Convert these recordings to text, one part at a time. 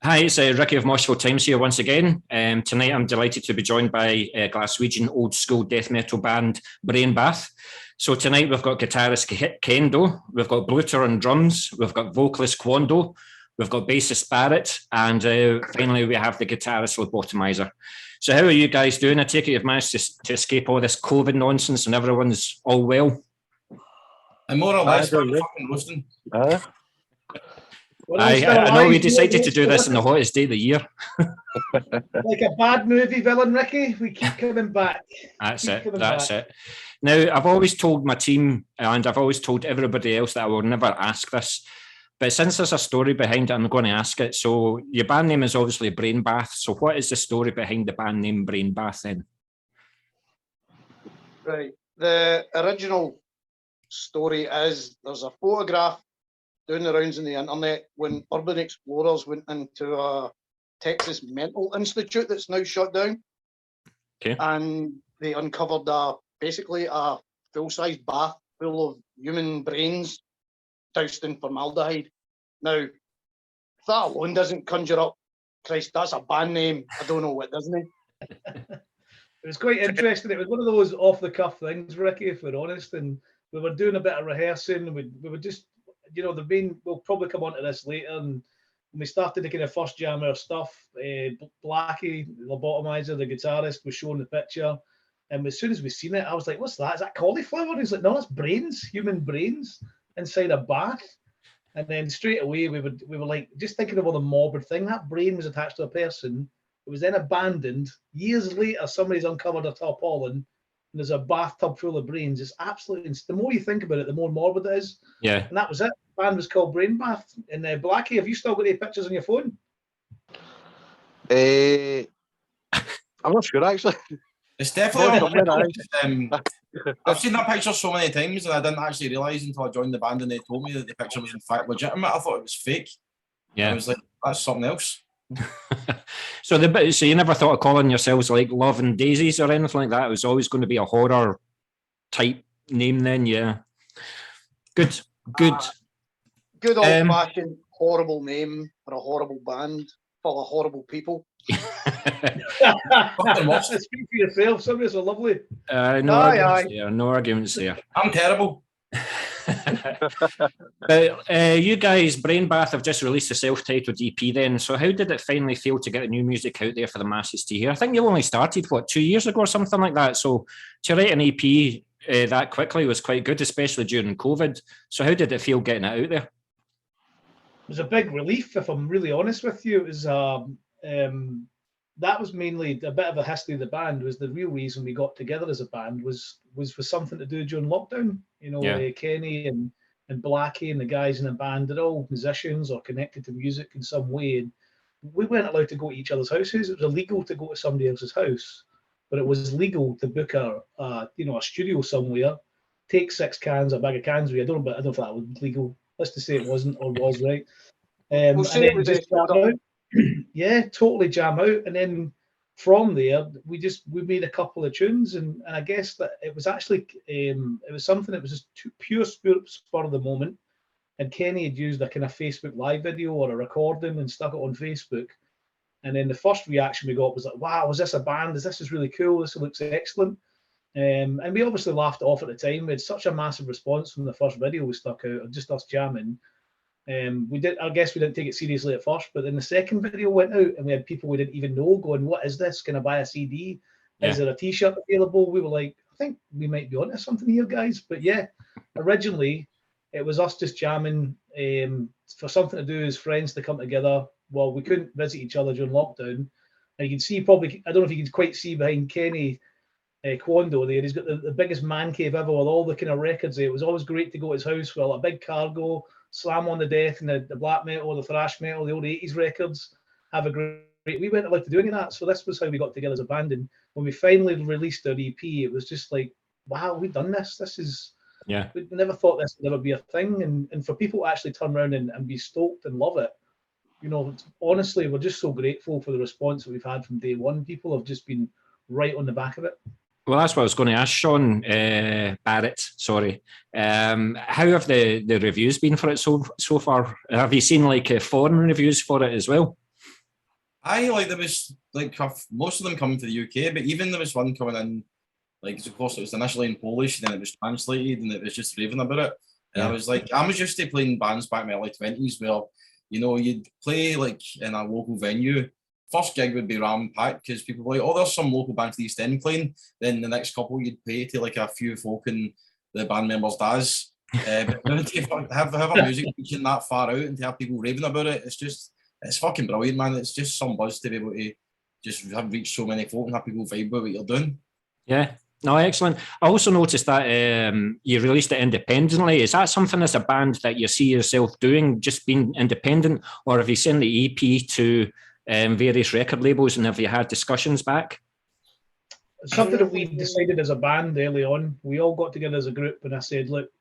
Hi, it's Ricky of Moshville Times here once again. Tonight I'm delighted to be joined by Glaswegian old school death metal band BrainBath. So tonight we've got guitarist Kendo, we've got Bluter on drums, we've got vocalist Quando, we've got bassist Barrett, and finally we have the guitarist Lobotomizer. So how are you guys doing? I take it you've managed to escape all this COVID nonsense and everyone's all well? I'm more or less fucking roasting. I know we decided to do this on the hottest day of the year. Like a bad movie villain, Ricky, we keep coming back. That's it. Now, I've always told my team and I've always told everybody else that I will never ask this, but since there's a story behind it, I'm going to ask it. So your band name is obviously BrainBath. So what is the story behind the band name BrainBath then? Right. The original story is there's a photograph doing the rounds on the internet when urban explorers went into a Texas mental institute that's now shut down. Okay. And they uncovered basically a full-size bath full of human brains doused in formaldehyde. Now, if that alone doesn't conjure up, Christ, that's a band name. I don't know what, doesn't it? It was quite interesting. It was one of those off-the-cuff things, Ricky, if we're honest, and we were doing a bit of rehearsing. We were just, you know, we'll probably come on to this later, and when we started the kind of first jam our stuff, Blackie, the Lobotomizer, the guitarist, was showing the picture, and as soon as we seen it, I was like, what's that? Is that cauliflower? He's like, no, that's brains, human brains inside a bath. And then straight away we were like just thinking of all the morbid thing. That brain was attached to a person. It was then abandoned. Years later, somebody's uncovered a tarpaulin, and there's a bathtub full of brains. It's absolutely, the more you think about it, the more morbid it is. Yeah. And that was it. The band was called BrainBath. And Blackie, have you still got any pictures on your phone? I'm not sure actually. It's definitely I've seen that picture so many times and I didn't actually realise until I joined the band and they told me that the picture was in fact legitimate. I thought it was fake. Yeah. I was like, that's something else. So you never thought of calling yourselves like Love and Daisies or anything like that? It was always going to be a horror type name then, yeah. Good Good old-fashioned horrible name for a horrible band full of horrible people. Speak for yourself. Somebody's so lovely. No arguments there. I'm terrible. But you guys, BrainBath, have just released a self-titled EP then. So how did it finally feel to get the new music out there for the masses to hear? I think you only started, 2 years ago or something like that. So to write an EP that quickly was quite good, especially during COVID. So how did it feel getting it out there? It was a big relief, if I'm really honest with you. It was that was mainly a bit of a history of the band. Was the real reason we got together as a band was for something to do during lockdown. You know, yeah. Kenny and Blackie and the guys in the band, they're all musicians or connected to music in some way. And we weren't allowed to go to each other's houses. It was illegal to go to somebody else's house, but it was legal to book a studio somewhere, take 6 cans, a bag of cans. I don't know if that was legal. Let's just say it wasn't or was, right? We'll say it was just jam out. Yeah, totally jam out. And then from there, we made a couple of tunes, and I guess that it was actually it was something that was just pure spur of the moment. And Kenny had used a kind of Facebook live video or a recording and stuck it on Facebook. And then the first reaction we got was like, wow, is this a band? This is really cool. This looks excellent. And we obviously laughed it off at the time. We had such a massive response from the first video we stuck out of just us jamming. I guess we didn't take it seriously at first, but then the second video went out and we had people we didn't even know going, what is this? Can I buy a CD? Yeah. Is there a t-shirt available? We were like, I think we might be onto something here, guys. But yeah, originally it was us just jamming for something to do as friends to come together. Well, we couldn't visit each other during lockdown. And you can see probably, I don't know if you can quite see behind Kenny Quando there, he's got the biggest man cave ever with all the kind of records there. It was always great to go to his house with a big cargo, Slam on the Death and the black metal, the thrash metal, the old 80s records. We weren't allowed to do any of that. So this was how we got together as a band. And when we finally released our EP, it was just like, wow, we've done this. This is, yeah. We never thought this would ever be a thing. And for people to actually turn around and be stoked and love it, you know, honestly, we're just so grateful for the response that we've had from day one. People have just been right on the back of it. Well, that's what I was going to ask Sean Barrett. Sorry, how have the reviews been for it so far? Have you seen like foreign reviews for it as well? There was like most of them coming to the UK, but even there was one coming in, like of course it was initially in Polish, then it was translated, and it was just raving about it. And I was like, I was used to playing bands back in my early 20s where, you'd play like in a local venue. First gig would be ram packed because people were like, oh, there's some local band to the East End playing. Then the next couple you'd pay to like a few folk and the band members' dads. But now to have our music reaching that far out and to have people raving about it, it's fucking brilliant, man. It's just some buzz to be able to just have reached so many folk and have people vibe with what you're doing. Yeah. No, excellent. I also noticed that you released it independently. Is that something as a band that you see yourself doing, just being independent, or have you sent the EP to various record labels and have you had discussions back? It's something that we decided as a band early on. We all got together as a group and I said, look,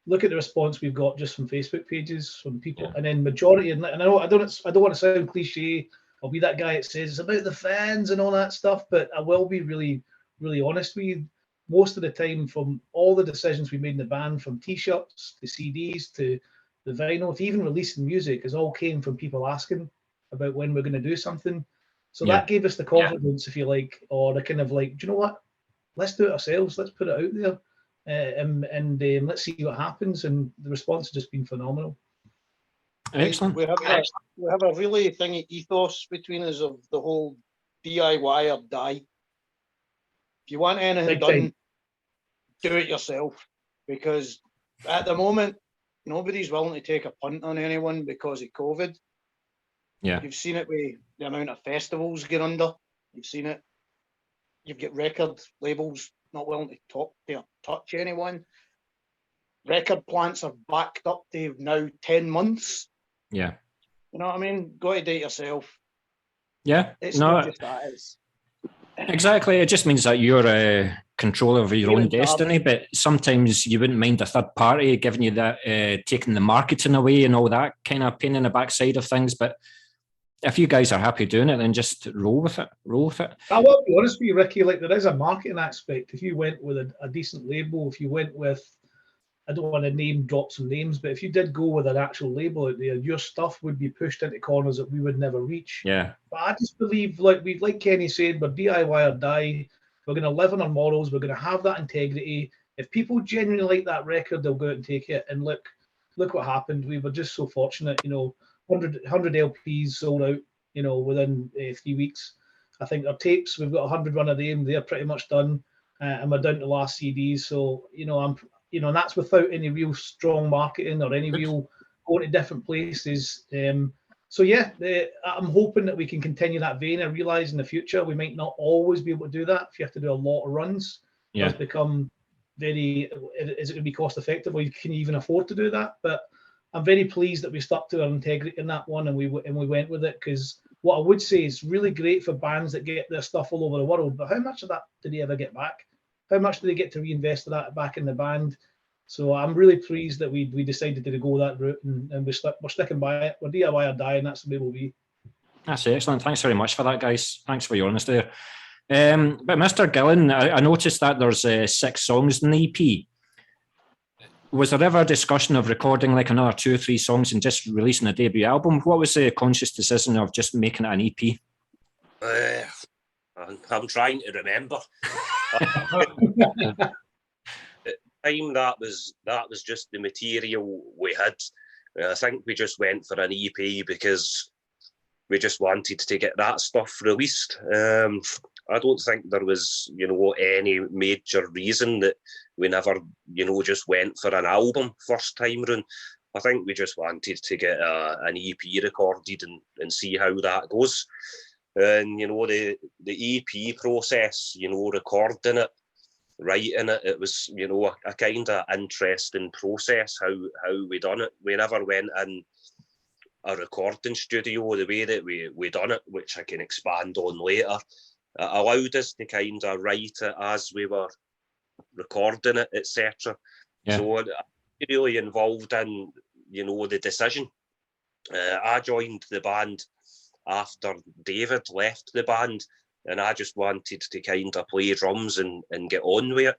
look at the response we've got just from Facebook pages from people, and then majority. And I know I don't want to sound cliche. I'll be that guy that says it's about the fans and all that stuff, but I will be really, really honest with you. Most of the time, from all the decisions we made in the band, from T-shirts to CDs to the vinyl, to even releasing music, has all came from people asking about when we're going to do something. So that gave us the confidence, if you like, or the kind of like, do you know what? Let's do it ourselves. Let's put it out there. And let's see what happens. And the response has just been phenomenal. Excellent. We have a really thingy ethos between us of the whole DIY or die. If you want anything done, do it yourself. Because at the moment, nobody's willing to take a punt on anyone because of COVID. Yeah. You've seen it with the amount of festivals get under. You've seen it. You've got record labels not willing to touch anyone. Record plants are backed up to now 10 months. Yeah. You know what I mean? Go to do it yourself. Yeah. It's not just that. Exactly. It just means that you're control over your own destiny, but sometimes you wouldn't mind a third party giving you that, taking the marketing away and all that kind of pain in the backside of things. But if you guys are happy doing it, then just roll with it. I will be honest with you, Ricky, like there is a marketing aspect. If you went with a decent label, if you went with, I don't want to name drop some names, but if you did go with an actual label out there, your stuff would be pushed into corners that we would never reach. Yeah. But I just believe, like Kenny said, we're DIY or die. We're going to live on our morals. We're going to have that integrity. If people genuinely like that record, they'll go out and take it. And look what happened. We were just so fortunate, 100 LPs sold out, within 3 weeks. I think our tapes, we've got 100 run a day, and they're pretty much done. And we're down to the last CDs. So, and that's without any real strong marketing or any real going to different places. So yeah, I'm hoping that we can continue that vein. I realise in the future we might not always be able to do that. If you have to do a lot of runs, it's become is it going to be cost effective, or can you even afford to do that? But I'm very pleased that we stuck to our integrity in that one, and we went with it, because what I would say is really great for bands that get their stuff all over the world. But how much of that do they ever get back? How much do they get to reinvest that back in the band? So I'm really pleased that we decided to go that route, and we're sticking by it. We're DIY or die, and that's the way we'll be. That's excellent. Thanks very much for that, guys. Thanks for your honesty there. But Mr. Gillen, I noticed that there's 6 songs in the EP. Was there ever a discussion of recording like another 2 or 3 songs and just releasing a debut album? What was the conscious decision of just making it an EP? I'm trying to remember. Time that was just the material we had. I think we just went for an EP because we just wanted to get that stuff released. I don't think there was, any major reason that we never, just went for an album first time round. I think we just wanted to get an EP recorded and see how that goes. And, the EP process, recording it, writing it, it was, a kind of interesting process how we done it. We never went in a recording studio the way that we done it, which I can expand on later. It allowed us to kind of write it as we were recording it, etc. Yeah. So I'm really involved in, the decision. I joined the band after David left the band, and I just wanted to kind of play drums and get on with it.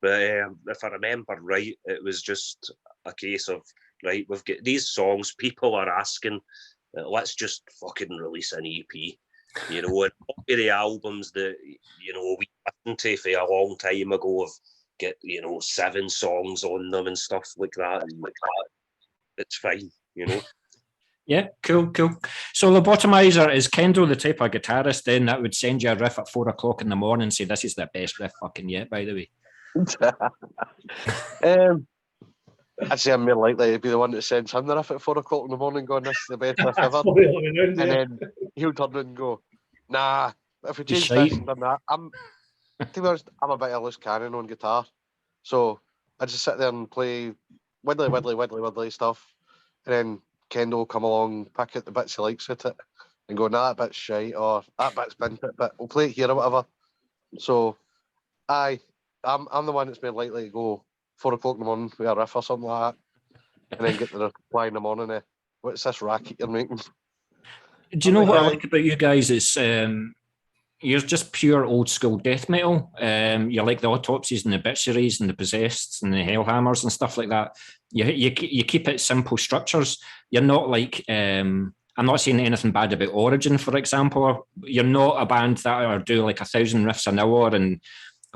But if I remember right, it was just a case of, right, we've got these songs, people are asking, let's just fucking release an EP. You know, and all of the albums that, you know, we listened to for a long time ago have get, you know, 7 songs on them and stuff like that. And it's fine, you know. Yeah, cool. So Lobotomizer, is Kendall the type of guitarist then that would send you a riff at 4 o'clock in the morning and say, this is the best riff fucking yet, by the way? I'd say I'm more likely to be the one that sends him the riff at 4 o'clock in the morning going, this is the best riff ever. And then he'll turn around and go, nah, if we change this and done that, to be honest, I'm a bit of a loose cannon on guitar. So I just sit there and play widdly stuff. And then Kendall will come along, pick out the bits he likes at it and go, nah, that bit's shite, or that bit's bent it, but we'll play it here or whatever. So I'm the one that's more likely to go 4 o'clock in the morning with a riff or something like that, and then get the reply in the morning, what's this racket you're making? Do you know what I like about you guys is you're just pure old school death metal. You're like the Autopsies and the Obituaries and the Possessed and the Hellhammers and stuff like that. You keep it simple structures. You're not like, I'm not saying anything bad about Origin, for example. You're not a band that are do like 1,000 riffs an hour and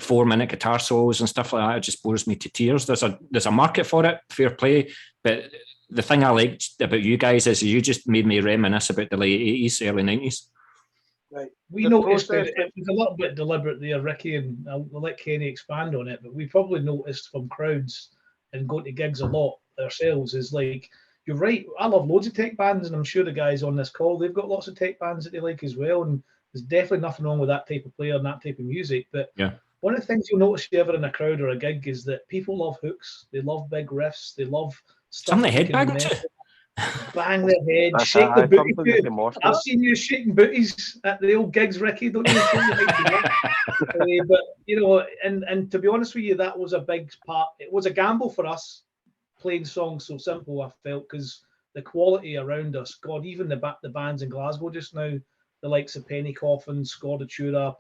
4-minute guitar solos and stuff like that. It just bores me to tears. There's a market for it, fair play. But the thing I liked about you guys is you just made me reminisce about the late 80s, early 90s. Right. We noticed that it was a little bit deliberate there, Ricky, and I'll let Kenny expand on it, but we probably noticed from crowds and going to gigs a lot ourselves is like, you're right, I love loads of tech bands, and I'm sure the guys on this call, they've got lots of tech bands that they like as well, and there's definitely nothing wrong with that type of player and that type of music, but yeah. One of the things you'll notice if you're ever in a crowd or a gig is that people love hooks, they love big riffs, they love stuff. Some of the headbang too. Bang their head, shake the booty. I've seen you shaking booties at the old gigs, Ricky, don't you? But you know, and to be honest with you, that was a big part. It was a gamble for us playing songs so simple. I felt because the quality around us, God, even the bands in Glasgow just now, the likes of Penny Coffin, Scordatura,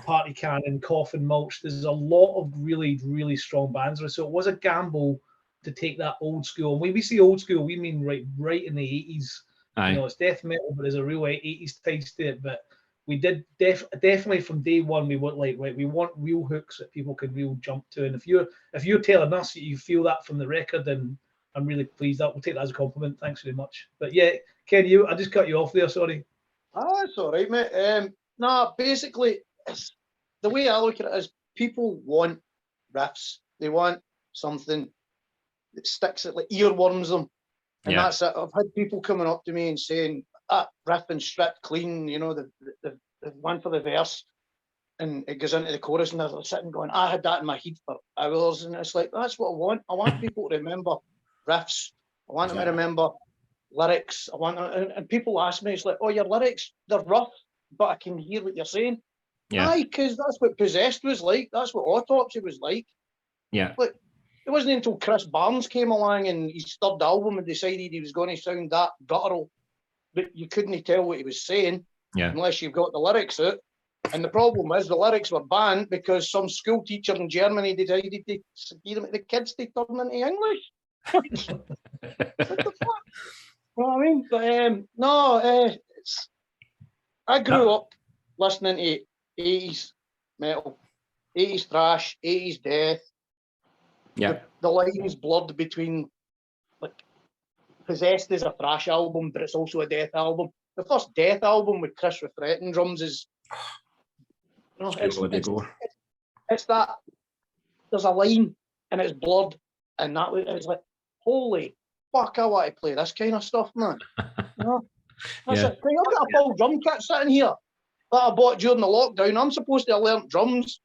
Party Cannon, Coffin Mulch. There's a lot of really, really strong bands. So it was a gamble to take that old school. And when we say old school, we mean right in the 80s. Aye. You know, it's death metal, but there's a real 80s taste to it. But we did definitely from day one, we want we want real hooks that people can real jump to. And if you're telling us that you feel that from the record, then I'm really pleased. We'll take that as a compliment. Thanks very much. But yeah, Ken, I just cut you off there. Sorry. Ah, it's all right, mate. Basically, the way I look at it is people want riffs. They want something that sticks it, like earworms them. And that's it. I've had people coming up to me and saying, riff and stripped clean, you know, the one for the verse. And it goes into the chorus and they're sitting going, I had that in my head for hours. And it's like, that's what I want. I want people to remember riffs. I want them to remember lyrics. And people ask me, it's like, oh, your lyrics, they're rough, but I can hear what you're saying. Yeah. Aye, because that's what Possessed was like. That's what Autopsy was like. Yeah. But it wasn't until Chris Barnes came along and his third album and decided he was going to sound that guttural, but you couldn't tell what he was saying unless you've got the lyrics out. And the problem is the lyrics were banned because some school teacher in Germany decided to get the kids to turn into English. What the fuck? You know what I mean? But I grew up listening to 80s metal, 80s thrash, 80s death. Yeah. The lines blurred between, like, Possessed is a thrash album, but it's also a death album. The first death album with Chris Refretting drums is, you know, it's that there's a line and it's blurred, and that was like, holy fuck, I want to play this kind of stuff, man. You know, that's it. I've got a full drum kit sitting here that I bought during the lockdown. I'm supposed to have learnt drums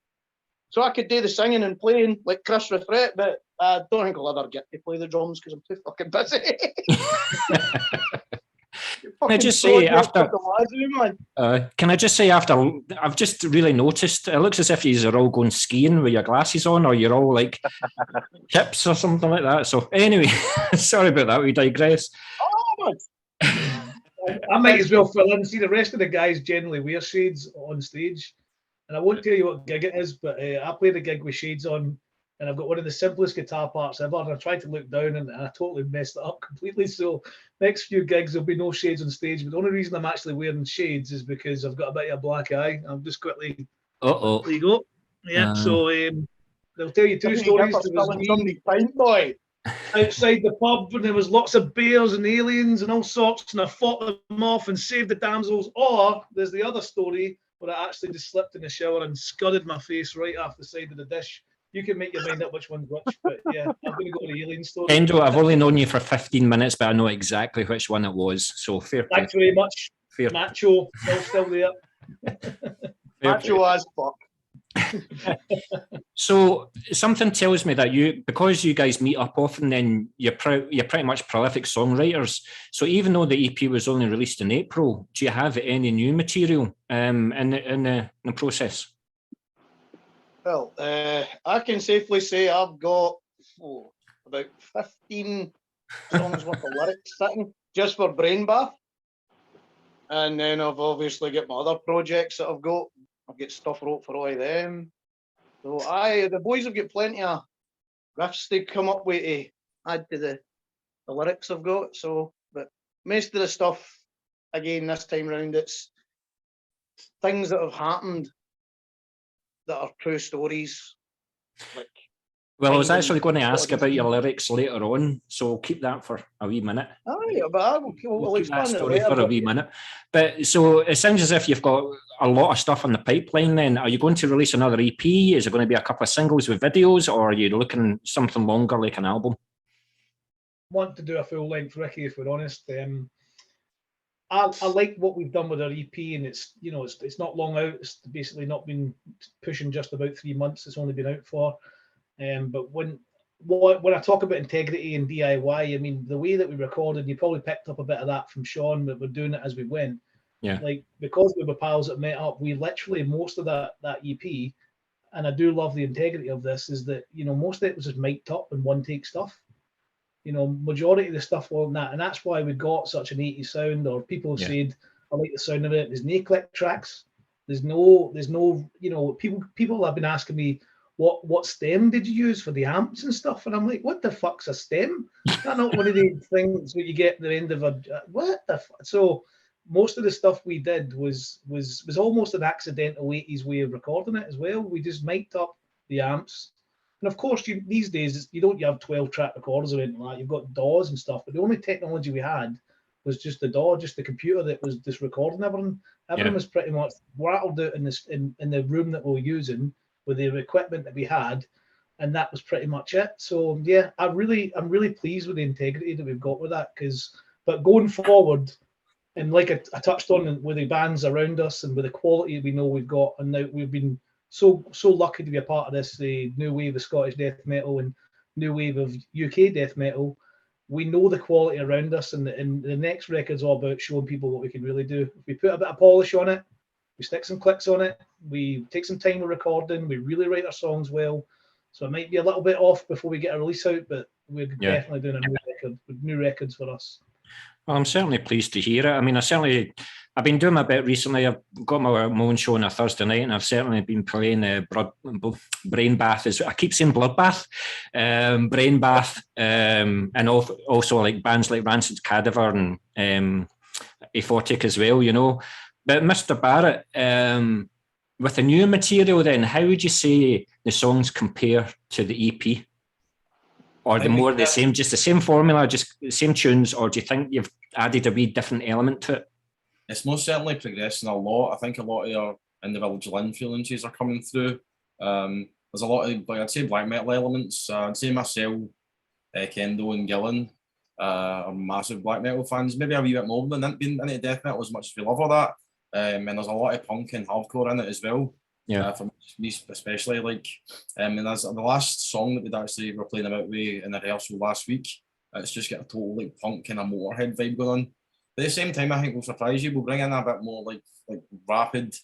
so I could do the singing and playing like Chris Refret, but I don't think I'll ever get to play the drums because I'm too fucking busy. Can I just say after I've just really noticed it looks as if you're all going skiing with your glasses on, or you're all like hips or something like that. So anyway, sorry about that. We digress. Oh, I might as well fill in. See, the rest of the guys generally wear shades on stage, and I won't tell you what gig it is, but I played a gig with shades on, and I've got one of the simplest guitar parts ever. And I tried to look down, and I totally messed it up completely. So next few gigs there'll be no shades on stage. But the only reason I'm actually wearing shades is because I've got a bit of a black eye. I'll just quickly. Uh-oh. There you go. Yeah. So they'll tell you two stories. There was me pint, boy. outside the pub, and there was lots of bears and aliens and all sorts, and I fought them off and saved the damsels. Or there's the other story where I actually just slipped in the shower and scudded my face right off the side of the dish. You can make your mind up which one's which, but yeah, I'm going to go with the alien story. Kendo, I've only known you for 15 minutes, but I know exactly which one it was. So fair play. Thanks very much. Fair Macho, still there. Macho as fuck. So something tells me that because you guys meet up often, then you're pretty much prolific songwriters. So even though the EP was only released in April, do you have any new material in the process? Well, I can safely say I've got about 15 songs worth of lyrics sitting just for BrainBath. And then I've obviously got my other projects that I've got. I've got stuff wrote for all of them. So the boys have got plenty of riffs they come up with to add to the lyrics I've got. So, but most of the stuff, again, this time round, it's things that have happened that are true stories. Well, I was actually going to ask about your lyrics later on, so we'll keep that for a wee minute. Oh, yeah, but we'll keep that expand story it later, for a wee minute. But so it sounds as if you've got a lot of stuff on the pipeline then. Are you going to release another EP? Is it going to be a couple of singles with videos, or are you looking something longer like an album? Want to do a full length, Ricky, if we're honest. I like what we've done with our EP, and it's not long out. It's basically not been pushing just about 3 months. It's only been out for. But when I talk about integrity and DIY, I mean the way that we recorded, you probably picked up a bit of that from Sean, but we're doing it as we went. Yeah. Like because we were pals that met up, we literally most of that EP, and I do love the integrity of this, is that most of it was just mic'd up and one take stuff. Majority of the stuff wasn't that, and that's why we got such an 80s sound. Or people have said, I like the sound of it. There's no click tracks. There's no, people have been asking me, what stem did you use for the amps and stuff? And I'm like, what the fuck's a stem? That's not one of the things that you get at the end of what the fuck? So most of the stuff we did was almost an accidental 80s way of recording it as well. We just mic'd up the amps. And of course, these days, you don't have 12-track recorders or anything like that. You've got DAWs and stuff, but the only technology we had was just the DAW, just the computer that was just recording everything. Everything was pretty much rattled out in the room that we were using with the equipment that we had, and that was pretty much it. So yeah, I'm really pleased with the integrity that we've got with that. But going forward, and like I touched on with the bands around us and with the quality we know we've got, and now we've been so lucky to be a part of this, the new wave of Scottish death metal and new wave of UK death metal. We know the quality around us, and the next record's all about showing people what we can really do. If we put a bit of polish on it, we stick some clicks on it, we take some time with recording, we really write our songs well. So it might be a little bit off before we get a release out, but we're definitely doing a new record, with new records for us. Well, I'm certainly pleased to hear it. I mean, I've been doing my bit recently. I've got my own show on a Thursday night, and I've certainly been playing BrainBath. I keep saying Bloodbath, BrainBath, and also like bands like Rancid Cadaver and Aphotic as well, But Mr. Barrett, with the new material then, how would you say the songs compare to the EP? Or the same, just the same formula, just the same tunes, or do you think you've added a wee different element to it? It's most certainly progressing a lot. I think a lot of your individual influences are coming through. There's a lot of, I'd say, black metal elements. I'd say myself, Kendo and Gillen are massive black metal fans. Maybe a wee bit more than being into death metal as much as we love all that. And there's a lot of punk and hardcore in it as well. Yeah, for me especially, and as the last song that we were playing about in the rehearsal last week, it's just got a total punk kind of Motorhead vibe going on. But at the same time, I think we'll surprise you. We'll bring in a bit more like rapid,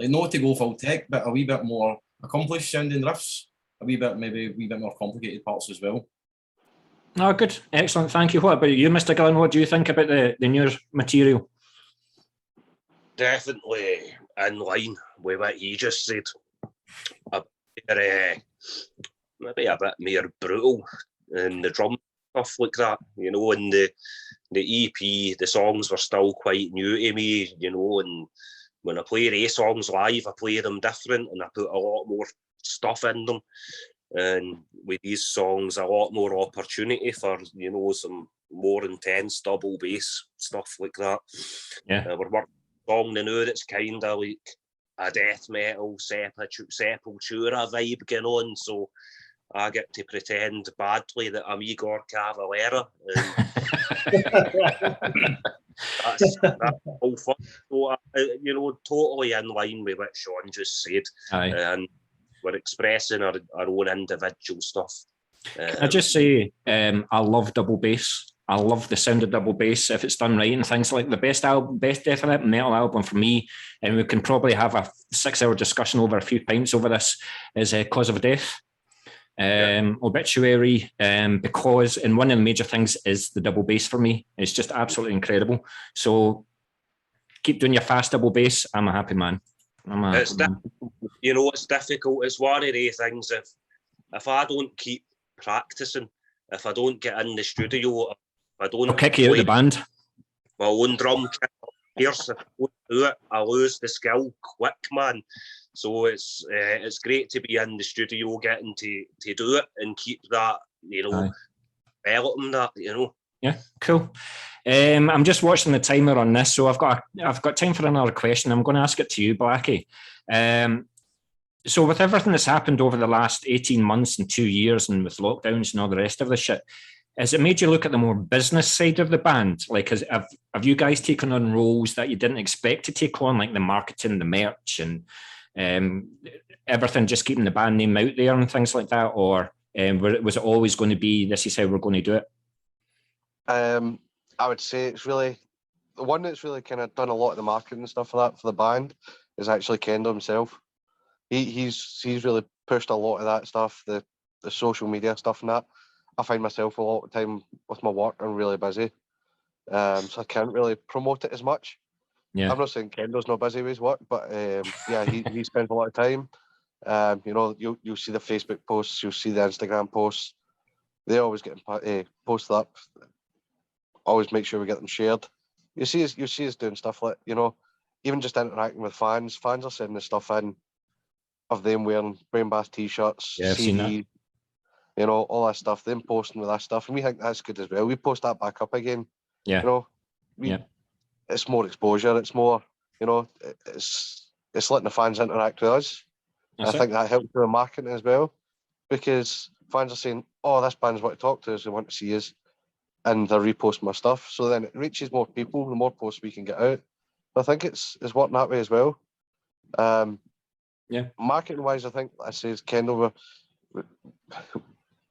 not to go full tech, but a wee bit more accomplished sounding riffs, maybe a wee bit more complicated parts as well. Oh, good, excellent, thank you. What about you, Mr. Gillen? What do you think about the newer material? definitely in line with what he just said. Maybe a bit more brutal and the drum stuff like that, you know, and the EP, the songs were still quite new to me, you know, and when I play Ray songs live, I play them different and I put a lot more stuff in them. And with these songs, a lot more opportunity for, you know, some more intense double bass stuff like that. Yeah. We're working on a song now that's kind of like a death metal Sepultura vibe going on, so I get to pretend badly that I'm Igor Cavalera. That's all fun. So, you know, totally in line with what Sean just said. Aye. And we're expressing our own individual stuff. Can I just say, I love double bass. I love the sound of double bass if it's done right and things like the best definite metal album for me, and we can probably have a 6-hour discussion over a few pints over this, is Cause of Death. Obituary, because, and one of the major things is the double bass for me. It's just absolutely incredible. So keep doing your fast double bass. I'm a happy man. You know, it's difficult. It's one of the things, if I don't keep practicing, if I don't get in the studio, I'll kick you out of the band. My own drum kit, if I don't do it, I lose the skill quick, man. So it's great to be in the studio, getting to do it and keep that, you know, developing that, you know. Yeah, cool. I'm just watching the timer on this, so I've got time for another question. I'm going to ask it to you, Blackie. So with everything that's happened over the last 18 months and 2 years, and with lockdowns and all the rest of the shit, has it made you look at the more business side of the band? Like, have you guys taken on roles that you didn't expect to take on, like the marketing, the merch, and everything, just keeping the band name out there and things like that? Or was it always going to be, this is how we're going to do it? I would say it's really, the one that's really kind of done a lot of the marketing and stuff like that for the band is actually Kendall himself. He's really pushed a lot of that stuff, the social media stuff and that. I find myself a lot of time with my work, I'm really busy. So I can't really promote it as much. Yeah. I'm not saying Kendall's not busy with his work, but yeah, he spends a lot of time. You know, you'll see the Facebook posts, you'll see the Instagram posts. They always get posted up. Always make sure we get them shared. You see us doing stuff like, you know, even just interacting with fans. Fans are sending the stuff in of them wearing BrainBath t-shirts, yeah, I've seen that. You know, all that stuff, them posting with that stuff, and we think that's good as well. We post that back up again. Yeah. You know, it's more exposure. It's more, you know, it's letting the fans interact with us. I think that helps with the marketing as well, because fans are saying, "Oh, this band's want to talk to us. They want to see us," and they're reposting my stuff. So then it reaches more people. The more posts we can get out. I think it's working that way as well. Marketing wise, I think I say Kendall,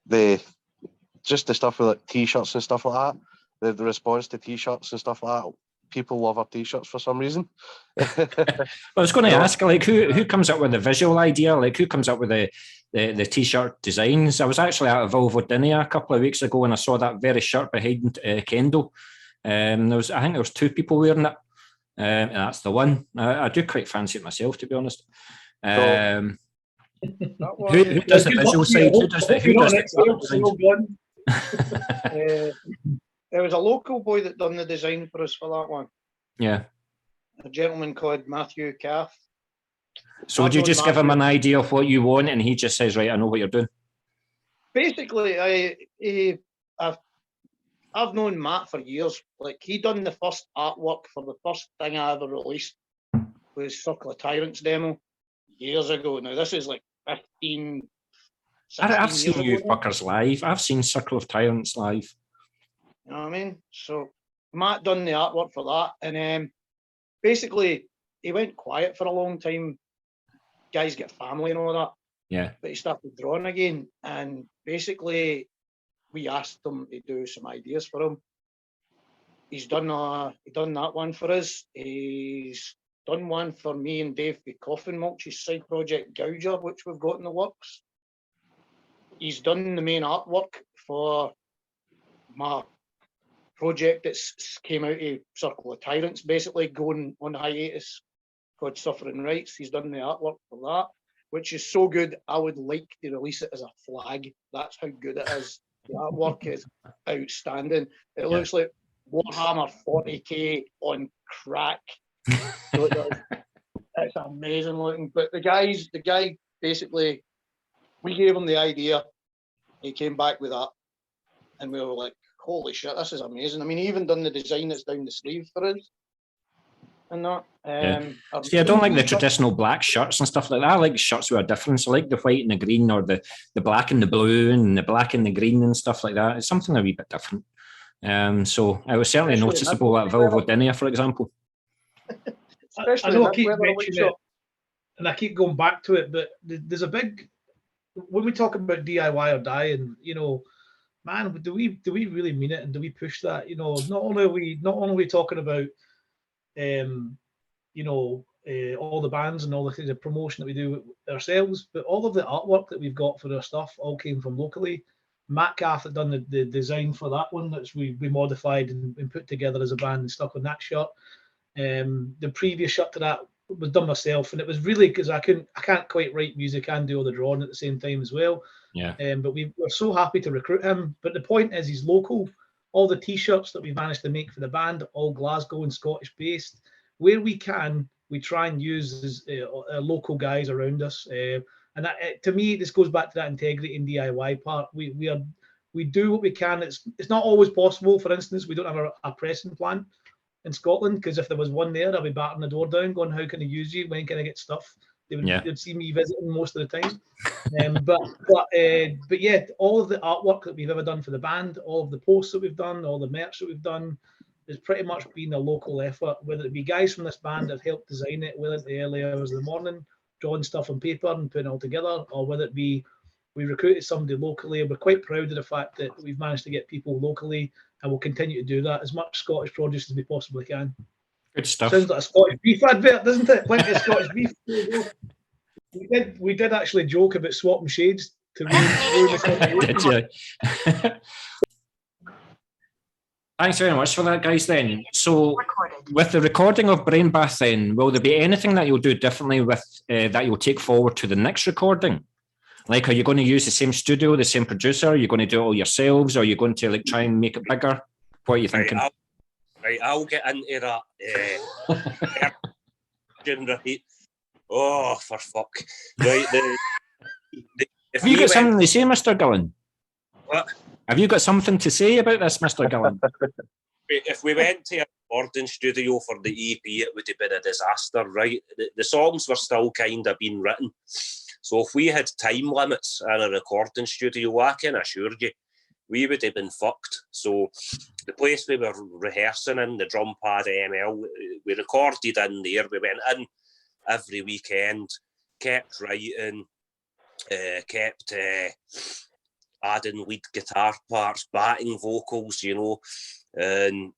the stuff with like t-shirts and stuff like that. The response to t-shirts and stuff like that. People love our t-shirts for some reason. Well, I was going to ask, like, who comes up with the visual idea? Like, who comes up with the t-shirt designs? I was actually out of Volvodinia a couple of weeks ago, and I saw that very shirt behind Kendall. I think there was 2 people wearing it, and that's the one. I do quite fancy it myself, to be honest. Who does the visual side? Who does the There was a local boy that done the design for us for that one. Yeah. A gentleman called Matthew Caff. So would you just give him an idea of what you want, and he just says, right, I know what you're doing? Basically, I've known Matt for years. Like, he done the first artwork for the first thing I ever released, was Circle of Tyrants demo years ago. Now, this is like 15, 16 I've seen you ago. fuckers live. I've seen Circle of Tyrants live. You know what I mean? So Matt done the artwork for that, and basically he went quiet for a long time. Guys get family and all that. Yeah. But he started drawing again, and basically we asked him to do some ideas for him. He's done that one for us. He's done one for me and Dave the Coffin Mulch's side project Gouger, which we've got in the works. He's done the main artwork for my project that's came out of Circle of Tyrants, basically going on hiatus, called Suffering Rights. He's done the artwork for that, which is so good. I would like to release it as a flag. That's how good it is. The artwork is outstanding. It looks like Warhammer 40k on crack. So it's amazing looking. But the guy basically, we gave him the idea. He came back with that, and we were like, holy shit, this is amazing. I mean, he even done the design that's down the sleeve for us. And that. See, I don't like the traditional black shirts and stuff like that. I like shirts with a difference. I like the white and the green, or the black and the blue, and the black and the green and stuff like that. It's something a wee bit different. So it was certainly noticeable at Vilvodinia, for example. I know I keep mentioning it, and I keep going back to it, but there's a big, when we talk about DIY or die, and man, do we really mean it, and do we push that? Not only are we talking about all the bands and all the promotion that we do ourselves, but all of the artwork that we've got for our stuff all came from locally. Matt Cath had done the design for that one, that we modified and put together as a band and stuck on that shirt. The previous shirt to that was done myself, and it was really because I can't quite write music and do all the drawing at the same time as well. Yeah. But we were so happy to recruit him. But the point is, he's local. All the T-shirts that we've managed to make for the band, all Glasgow and Scottish based. Where we can, we try and use local guys around us. And that, to me, this goes back to that integrity and DIY part. We do what we can. It's not always possible. For instance, we don't have a pressing plant in Scotland, because if there was one there, I'd be batting the door down, going, "How can I use you? When can I get stuff?" They'd see me visiting most of the time. But yeah, all of the artwork that we've ever done for the band, all of the posts that we've done, all the merch that we've done, has pretty much been a local effort. Whether it be guys from this band that helped design it, whether it be early hours of the morning, drawing stuff on paper and putting it all together, or whether it be we recruited somebody locally. We're quite proud of the fact that we've managed to get people locally, and we'll continue to do that, as much Scottish produce as we possibly can. Good stuff. Sounds like a Scottish beef advert, doesn't it? Plenty of Scottish beef. We did actually joke about swapping shades to ruin Did you? Thanks very much for that, guys, then. So with the recording of BrainBath, then, will there be anything that you'll do differently with that you'll take forward to the next recording? Like, are you going to use the same studio, the same producer? Are you going to do it all yourselves? Or are you going to try and make it bigger? What are you thinking? I'll get into that. Right. Oh, for fuck. Right. Have you got something to say, Mr. Gillen? What? Have you got something to say about this, Mr. Gillen? If we went to a recording studio for the EP, it would have been a disaster, right? The songs were still kind of being written. So if we had time limits in a recording studio, I can assure you, we would have been fucked. So the place we were rehearsing in, the drum pad ML, we recorded in there. We went in every weekend, kept writing, kept adding lead guitar parts, batting vocals, and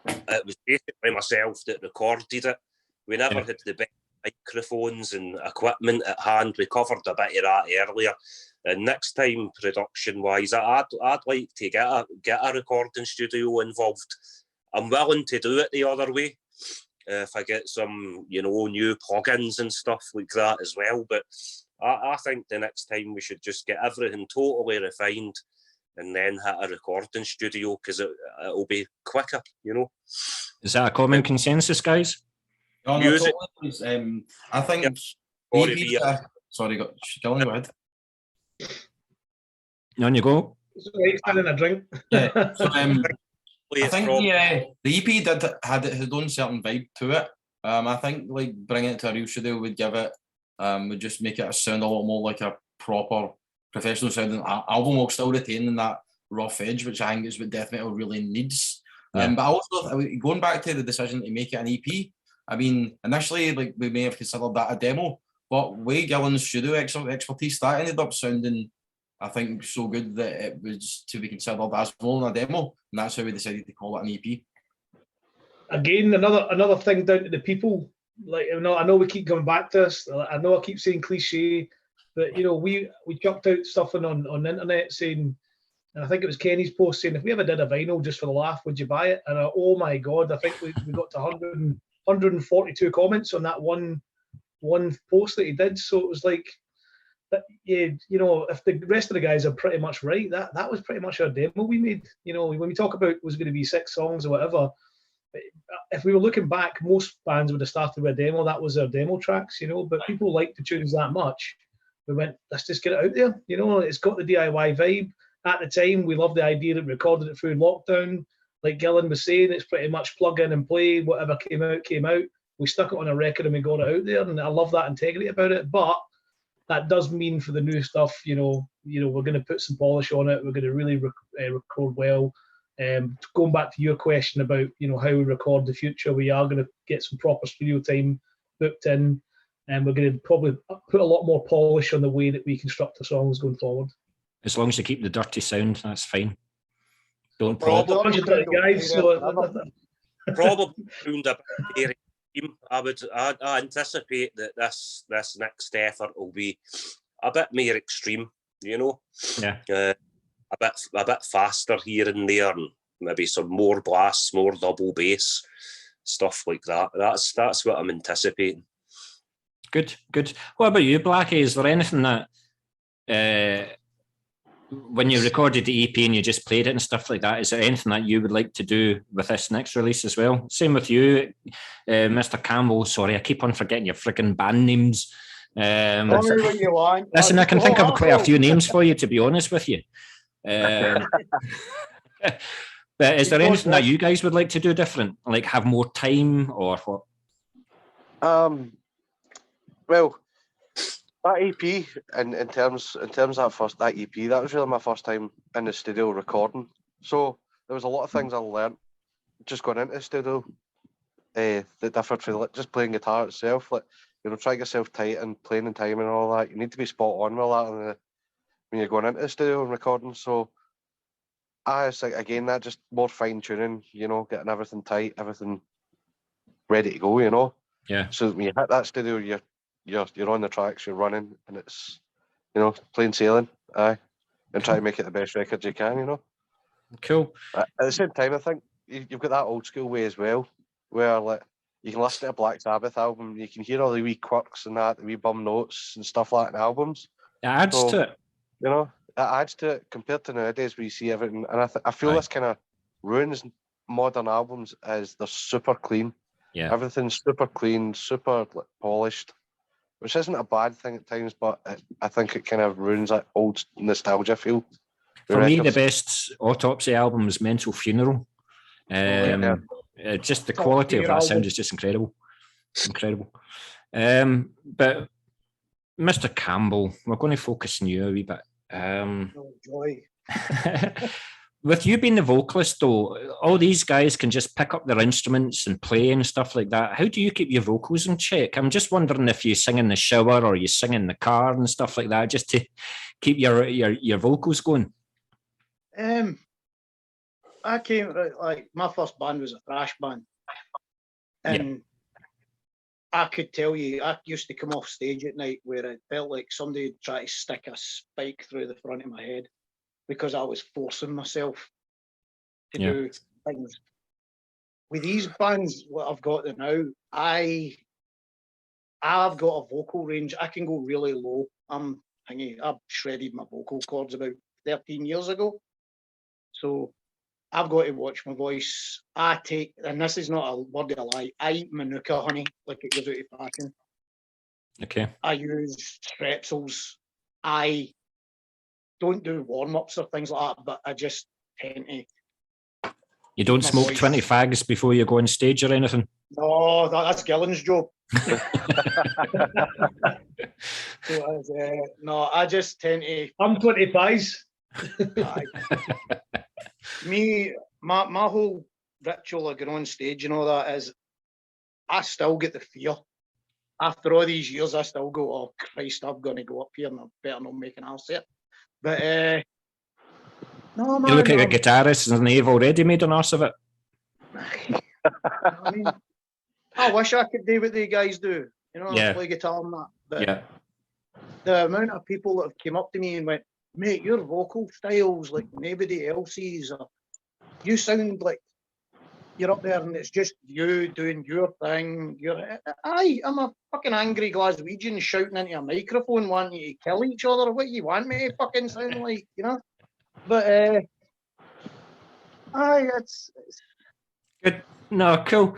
it was basically myself that recorded it. We never had the best microphones and equipment at hand. We covered a bit of that earlier. And next time, production-wise, I'd like to get a recording studio involved. I'm willing to do it the other way if I get some, new plugins and stuff like that as well. But I think the next time we should just get everything totally refined and then hit a recording studio, because it'll be quicker, Is that a common consensus, guys? Oh, no, totally. I think... Sorry, go ahead. On you go. Sorry, standing a drink. Yeah. So, I think the EP had its own certain vibe to it. I think bringing it to a real studio would give it, would just make it sound a lot more like a proper professional sounding album, while still retaining that rough edge, which I think is what death metal really needs. But also, going back to the decision to make it an EP, I mean, initially, we may have considered that a demo, but with Gillen's studio expertise, that ended up sounding, I think, so good that it was to be considered as more than a demo, and that's how we decided to call it an EP. Again, another thing down to the people. I know we keep coming back to this. I know I keep saying cliche, but we chucked out stuff on the internet saying And I think it was Kenny's post saying, if we ever did a vinyl just for the laugh, would you buy it? And oh my God, I think we got to 142 comments on that one post that he did. So it was like, that, yeah, you know, if the rest of the guys are pretty much right, that was pretty much our demo we made. You know, when we talk about it was going to be 6 songs or whatever, if we were looking back, most bands would have started with a demo. That was their demo tracks, you know, but people liked the tunes that much. We went, let's just get it out there. You know, it's got the DIY vibe. At the time, we loved the idea that we recorded it through lockdown. Like Gillen was saying, it's pretty much plug in and play. Whatever came out, came out. We stuck it on a record and we got it out there. And I love that integrity about it. But that does mean for the new stuff, you know, we're going to put some polish on it. We're going to really record well. Going back to your question about, you know, how we record the future, we are going to get some proper studio time booked in, and we're going to probably put a lot more polish on the way that we construct the songs going forward. As long as you keep the dirty sound, that's fine. Don't probably guys. So probably round a bit. I anticipate that this next effort will be a bit more extreme, you know. Yeah. A bit faster here and there, and maybe some more blasts, more double bass, stuff like that. That's what I'm anticipating. Good. What about you, Blackie? Is there anything that when you recorded the EP and you just played it and stuff like that, is there anything that you would like to do with this next release as well? Same with you, Mr. Campbell. Sorry, I keep on forgetting your frigging band names. Listen, I can think of quite a few names for you, to be honest with you. But is there anything that you guys would like to do different? Like have more time or what? Well, that EP, and in terms of that EP, that was really my first time in the studio recording. So there was a lot of things I learned just going into the studio that differed from just playing guitar itself. Like, you know, try to get yourself tight and playing in time and all that. You need to be spot on with that when you're going into the studio and recording. So I was like, again, that just more fine tuning, you know, getting everything tight, everything ready to go, you know. Yeah. So when you hit that studio, you're on the tracks, you're running, and it's, you know, plain sailing, and try to make it the best record you can, you know. Cool. At the same time, I think you've got that old school way as well, where like you can listen to a Black Sabbath album, and you can hear all the wee quirks and that, the wee bum notes and stuff like that in albums. It adds to it. You know, it adds to it compared to nowadays where you see everything. And I feel this kind of ruins modern albums as they're super clean. Yeah. Everything's super clean, super polished, which isn't a bad thing at times, but I think it kind of ruins that old nostalgia feel. For me, the best Autopsy album is Mental Funeral. Just the quality of that sound is just incredible. But Mr. Campbell, we're going to focus on you a wee bit. Joy. With you being the vocalist, though, all these guys can just pick up their instruments and play and stuff like that. How do you keep your vocals in check? I'm just wondering if you sing in the shower or you sing in the car and stuff like that, just to keep your vocals going. I came, like, my first band was a thrash band, and I could tell you, I used to come off stage at night where it felt like somebody tried to stick a spike through the front of my head, because I was forcing myself to do things. With these bands, what I've got now, I've got a vocal range. I can go really low. I've shredded my vocal cords about 13 years ago. So I've got to watch my voice. And this is not a word of a lie, I eat Manuka honey like it goes out of fashion. Okay. I use strepsils. I don't do warm-ups or things like that, but I just tend to... You don't smoke 20 fags before you go on stage or anything? No, that's Gillen's job. No, I just tend to... I'm 20 pies. My whole ritual of going on stage and all that is, I still get the fear. After all these years, I still go, oh Christ, I'm going to go up here and I better not make an ass of it. But no, man. You look at a guitarist and they've already made an arse of it. I mean, I wish I could do what they guys do, you know, play guitar and that. But the amount of people that have came up to me and went, mate, your vocal style's like nobody else's. Or you sound like you're up there and it's just you doing your thing. I'm a fucking angry Glaswegian shouting into a microphone wanting you to kill each other. What you want me to fucking sound like, you know? But it's Good. No, cool.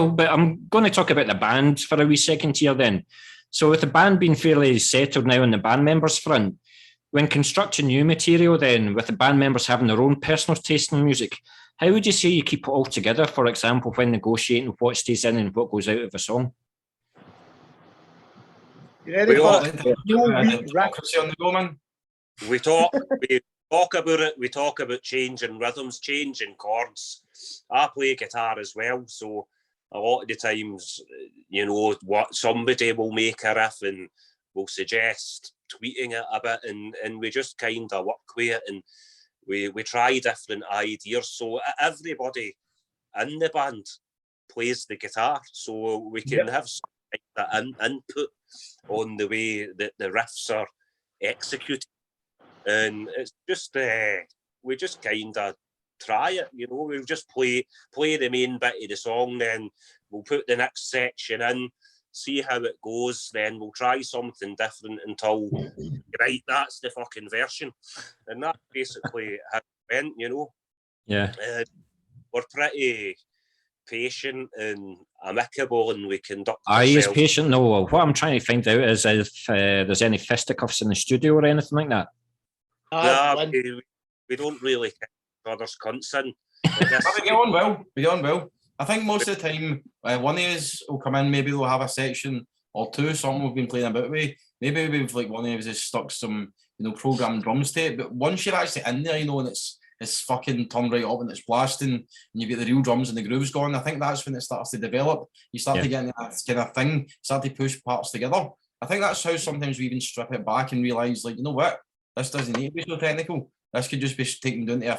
But I'm going to talk about the band for a wee second here then. So with the band being fairly settled now on the band members front, when constructing new material then, with the band members having their own personal taste in music, how would you say you keep it all together, for example, when negotiating what stays in and what goes out of a song? you ready for it? Democracy on the go, man. We talk about it. We talk about changing rhythms, changing chords. I play guitar as well, so a lot of the times, you know, what somebody will make a riff and will suggest tweaking it a bit, and we just kind of work with it, and we try different ideas. So everybody in the band plays the guitar, so we can have some kind of input on the way that the riffs are executed. And it's just we just kind of try it, you know. We just play the main bit of the song, then we'll put the next section in, see how it goes, then we'll try something different until right, that's the fucking version. And that's basically how it went, you know. Yeah. We're pretty patient and amicable, and we conduct He is ourselves. patient. No, well, what I'm trying to find out is if there's any fisticuffs in the studio or anything like that. We don't really kick each other's cunts in. We get on well. I think most of the time, one of us will come in, maybe we'll have a section or two, something we've been playing about with. Maybe we've like one of us has stuck some, you know, programmed drums to it. But once you're actually in there, you know, and it's fucking turned right up and it's blasting, and you get the real drums and the grooves going, I think that's when it starts to develop. You start to get into that kind of thing, start to push parts together. I think that's how sometimes we even strip it back and realise, like, you know what, this doesn't need to be so technical. This could just be taken down to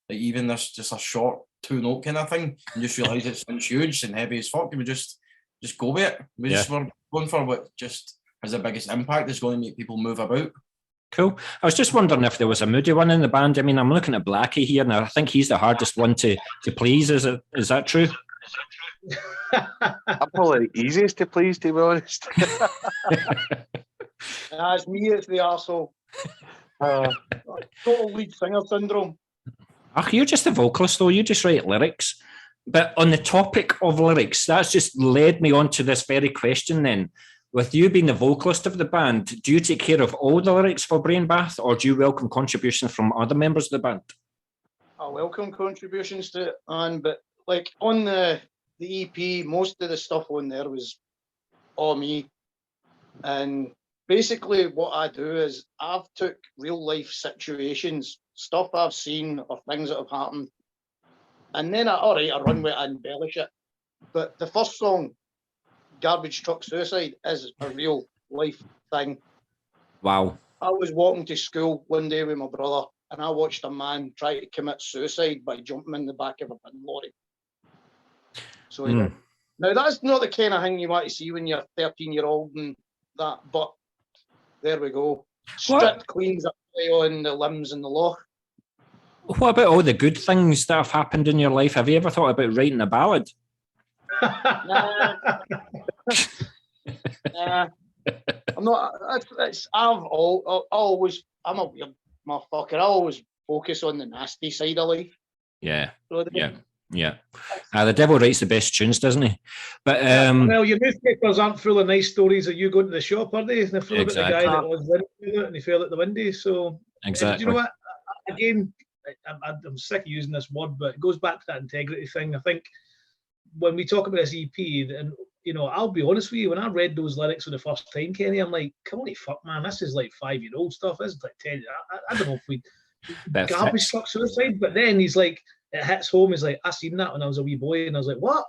like even this just a short 2-note kind of thing, and just realise it sounds huge and heavy as fuck. And we just go with it. We're going for what just has the biggest impact, is going to make people move about. Cool. I was just wondering if there was a moody one in the band. I mean, I'm looking at Blackie here, and I think he's the hardest one to please. Is that true? I'm probably the easiest to please, to be honest. It's me, it's the arsehole. Total lead singer syndrome. You're just a vocalist, though. You just write lyrics. But on the topic of lyrics, that's just led me on to this very question then. With you being the vocalist of the band, do you take care of all the lyrics for BrainBath, or do you welcome contributions from other members of the band? I welcome contributions to it, but like on the EP, most of the stuff on there was all me. And basically what I do is I've took real life situations, stuff I've seen or things that have happened, and then I run with it and embellish it. But the first song, Garbage Truck Suicide, is a real life thing. Wow. I was walking to school one day with my brother, and I watched a man try to commit suicide by jumping in the back of a bin lorry. So now that's not the kind of thing you want to see when you're 13-year-old and that, but there we go. Stripped cleans up on the limbs and the loch. What about all the good things that have happened in your life? Have you ever thought about writing a ballad? Nah. I'm not. I'm a weird motherfucker. I always focus on the nasty side of life. Yeah. The devil writes the best tunes, doesn't he? But well, your newspapers aren't full of nice stories of you going to the shop, are they? They're full about the guy that was in it and he fell at the window. So exactly. You know what? Again, I'm sick of using this word, but it goes back to that integrity thing. I think when we talk about this EP, and you know, I'll be honest with you, when I read those lyrics for the first time, Kenny, I'm like, come on, fuck, man, this is like 5-year-old stuff. This is like 10. I don't know if we garbage truck suicide, but then he's like, it hits home. He's like, I seen that when I was a wee boy, and I was like, what?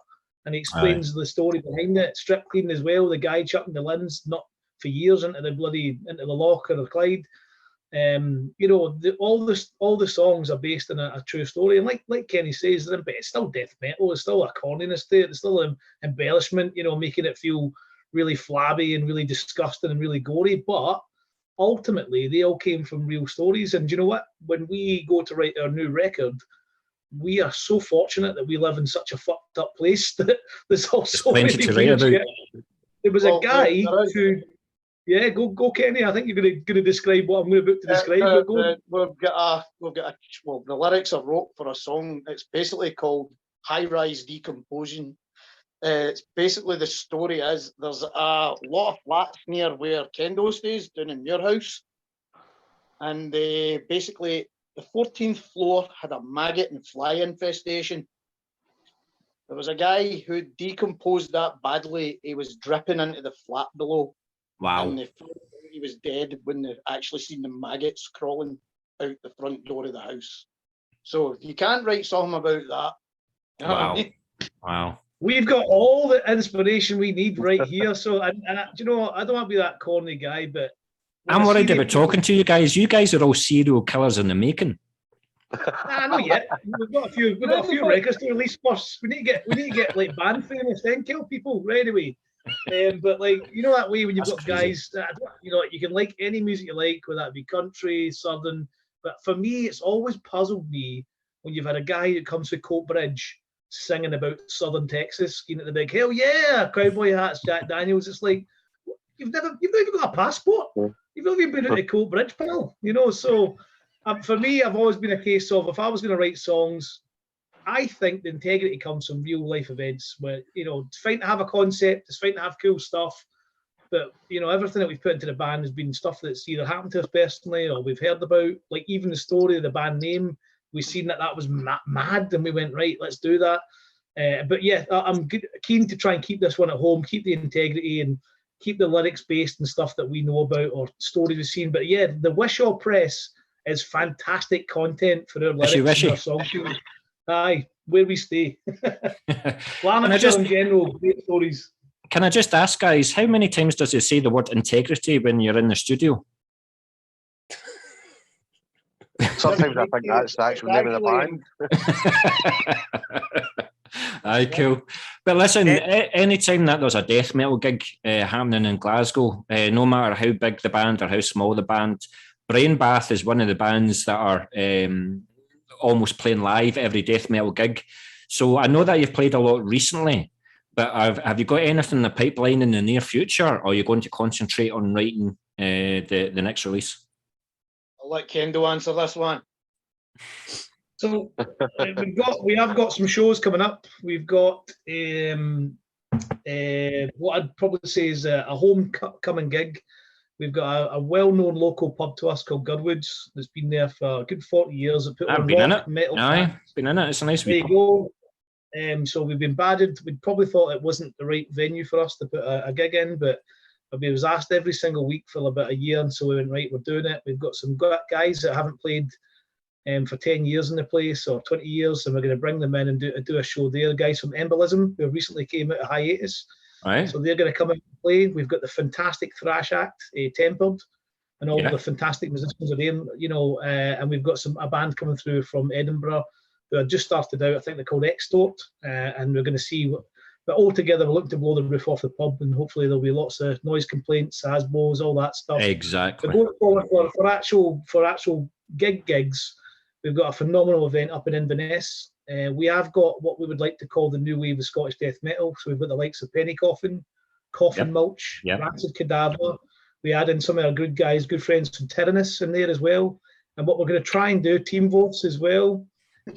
And he explains the story behind it. Strip clean as well. The guy chucking the lens not for years into the loch or the Clyde. You know, all the songs are based on a true story, and like Kenny says, but it's still death metal. It's still a corniness to it. It's still an embellishment. You know, making it feel really flabby and really disgusting and really gory. But ultimately they all came from real stories. And you know what? When we go to write our new record, we are so fortunate that we live in such a fucked up place that there's also plenty to write about. There was a guy who, yeah, go Kenny. I think you're going to describe what I'm about to describe. Well, the lyrics are wrote for a song. It's basically called High Rise Decomposing. It's basically, the story is there's a lot of flats near where Kendo stays, down in your house, and basically the 14th floor had a maggot and fly infestation. There was a guy who decomposed that badly. He was dripping into the flat below. Wow. And they thought he was dead when they actually seen the maggots crawling out the front door of the house. So you can't write something about that. You know what I mean? Wow. We've got all the inspiration we need right here. So, and you know, I don't want to be that corny guy, but I'm worried about talking to you guys. You guys are all serial killers in the making. Nah, not yet. We've got a few records to release first. We need to get like band famous, then kill people right away. But like, you know, that way when you've got guys that, you know, you can like any music you like, whether that be country, southern. But for me, it's always puzzled me when you've had a guy that comes to Coatbridge singing about southern Texas, skiing at the big hill. Yeah, cowboy hats, Jack Daniels. It's like, you've not even got a passport. You've not even been out to Coatbridge, pal. You know, so for me, I've always been a case of, if I was going to write songs, I think the integrity comes from real life events where, you know, it's fine to have a concept, it's fine to have cool stuff, but, you know, everything that we've put into the band has been stuff that's either happened to us personally or we've heard about. Like even the story of the band name, we've seen that was mad, and we went, right, let's do that. But yeah, I'm keen to try and keep this one at home, keep the integrity and keep the lyrics based and stuff that we know about or stories we've seen. But yeah, the Wishaw Press is fantastic content for our lyrics and our songs. Aye, where we stay. Lanarkshire in general, great stories. Can I just ask, guys, how many times does it say the word integrity when you're in the studio? Sometimes I think that's the actual name of the band. Aye, cool. But listen, anytime that there's a death metal gig happening in Glasgow, no matter how big the band or how small the band, BrainBath is one of the bands that are almost playing live every death metal gig. So I know that you've played a lot recently, but have you got anything in the pipeline in the near future, or are you going to concentrate on writing the next release? I'll let Kendo answer this one. So we have got some shows coming up. We've got what I'd probably say is a homecoming gig. We've got a well-known local pub to us called Goodwood's that's been there for a good 40 years. I've been in it. Aye, been in it. It's a nice There you go. So we've been badgered. We probably thought it wasn't the right venue for us to put a gig in, but we was asked every single week for about a year, and so we went, right, we're doing it. We've got some guys that haven't played for 10 years in the place or 20 years, and we're going to bring them in and do a show there. Guys from Embolism, who recently came out of hiatus. Right. So they're going to come out and play. We've got the fantastic thrash act, Tempered, and all the fantastic musicians are there, you know, and we've got a band coming through from Edinburgh who had just started out. I think they're called Extort, and we're going to see but all together we're looking to blow the roof off the pub, and hopefully there'll be lots of noise complaints, ASBOs, all that stuff. Exactly. But going forward for actual gigs, we've got a phenomenal event up in Inverness. We have got what we would like to call the new wave of Scottish death metal. So we've got the likes of Penny Coffin, Mulch, Rancid Cadaver. We add in some of our good guys, good friends from Tyrannus in there as well. And what we're going to try and do, Team Votes as well.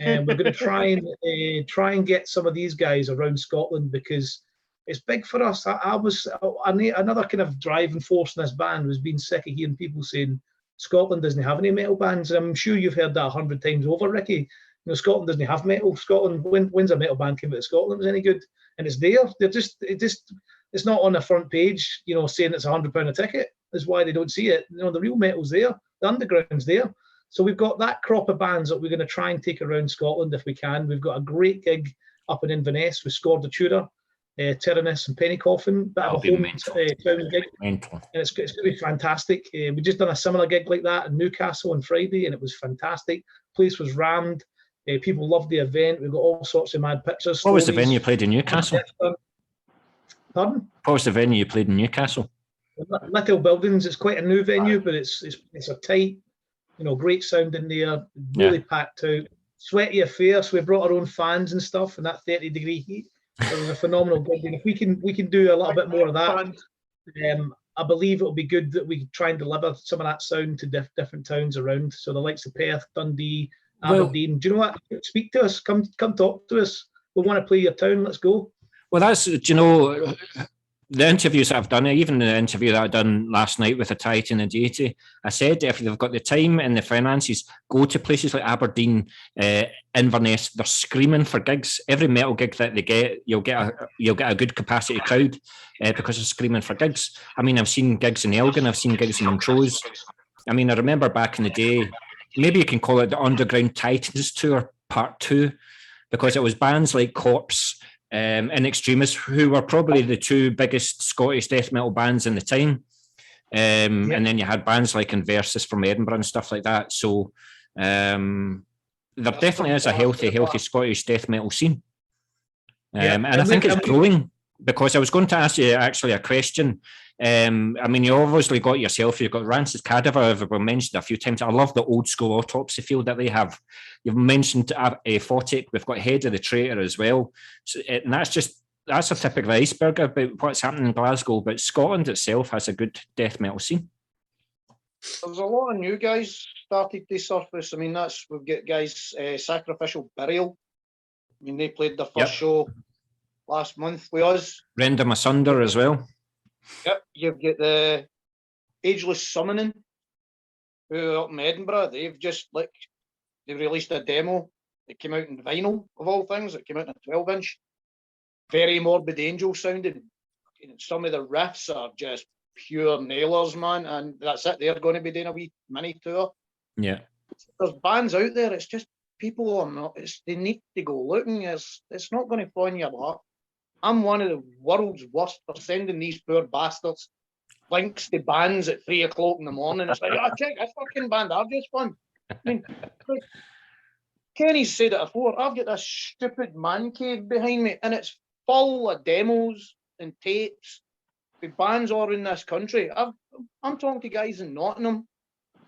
And we're going to try and get some of these guys around Scotland, because it's big for us. Another kind of driving force in this band was being sick of hearing people saying Scotland doesn't have any metal bands. And I'm sure you've heard that 100 times over, Ricky. You know, Scotland doesn't have metal. Scotland, when's a metal band came out of Scotland was any good? And it's there. It's not on the front page, you know, saying it's £100 a ticket. That's why they don't see it. You know, the real metal's there. The underground's there. So we've got that crop of bands that we're going to try and take around Scotland if we can. We've got a great gig up in Inverness with Scordatura, Tyrannus and Penny Coffin. That'll be town gig. And it's going to be fantastic. We just done a similar gig like that in Newcastle on Friday, and it was fantastic. Place was rammed. People loved the event. We've got all sorts of mad pictures. What was the venue you played in Newcastle? Pardon? What was the venue you played in Newcastle? Little buildings. It's quite a new venue, but it's a tight, great sound in there, really packed out. Sweaty affair, so we brought our own fans and stuff in that 30-degree heat. It was a phenomenal gig, and if we can do a little bit more of that, I believe it'll be good that we try and deliver some of that sound to different towns around. So the likes of Perth, Dundee, Aberdeen. Do you know what? Speak to us. Come talk to us. We want to play your town. Let's go. Well, that's, the interviews that I've done, even the interview that I done last night with a Titan and Deity, I said if they've got the time and the finances, go to places like Aberdeen, Inverness. They're screaming for gigs. Every metal gig that they get, you'll get a good capacity crowd because they're screaming for gigs. I mean, I've seen gigs in Elgin, I've seen gigs in Montrose. I mean, I remember back in the day, maybe you can call it the Underground Titans Tour Part 2, because it was bands like Corpse and Extremis, who were probably the two biggest Scottish death metal bands in the time. And then you had bands like Inversus from Edinburgh and stuff like that. So there definitely is a healthy Scottish death metal scene. And I think it's growing, because I was going to ask you actually a question. I mean, you obviously got yourself, you've got Rancid Cadaver, I've mentioned a few times. I love the old school autopsy field that they have. You've mentioned Photic, we've got Head of the Traitor as well. So, and that's a tip of the iceberg about what's happening in Glasgow, but Scotland itself has a good death metal scene. There's a lot of new guys started to surface. I mean, we've got guys, Sacrificial Burial. I mean, they played their first show last month with us. Rend Them Asunder as well. Yep, you've got the Ageless Summoning, who are up in Edinburgh. They've released a demo. It came out in vinyl, of all things. It came out in a 12-inch. Very Morbid Angel sounding. Some of the riffs are just pure nailers, man. And that's it. They're going to be doing a wee mini tour. Yeah. There's bands out there. It's just people are not. They need to go looking. It's not going to fall in your lap. I'm one of the world's worst for sending these poor bastards links to bands at 3 o'clock in the morning. It's like, check this fucking band, I've just fun. I mean, like, Kenny's said it before, I've got this stupid man cave behind me, and it's full of demos and tapes with bands all around this country. I'm talking to guys in Nottingham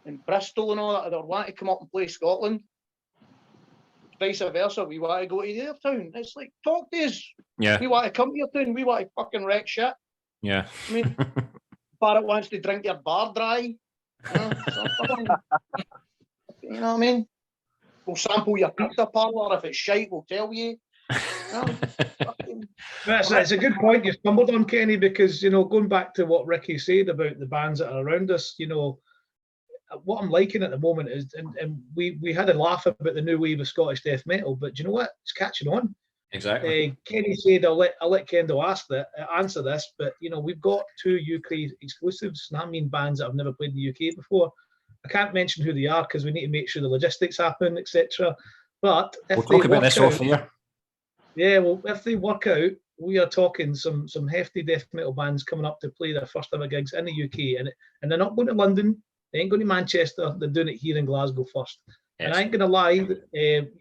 and Bristol and all that that want to come up and play Scotland. Vice versa, we want to go to their town. It's like, talk to us. Yeah. We want to come to your town. We want to fucking wreck shit. Yeah. I mean, Barrett wants to drink your bar dry. You know what I mean? We'll sample your pizza parlour. If it's shite, we'll tell you. It's a good point you stumbled on, Kenny, because, going back to what Ricky said about the bands that are around us, what I'm liking at the moment is, and we had a laugh about the new wave of Scottish death metal, but do you know what? It's catching on. Exactly. Kenny said, I'll let Kendall answer this, but we've got 2 UK exclusives, and I mean bands that have never played in the UK before. I can't mention who they are because we need to make sure the logistics happen, etc. But if we'll talk about this off here. Yeah, well, if they work out, we are talking some hefty death metal bands coming up to play their first ever gigs in the UK, and they're not going to London. They ain't going to Manchester. They're doing it here in Glasgow first. Yes. And I ain't going to lie.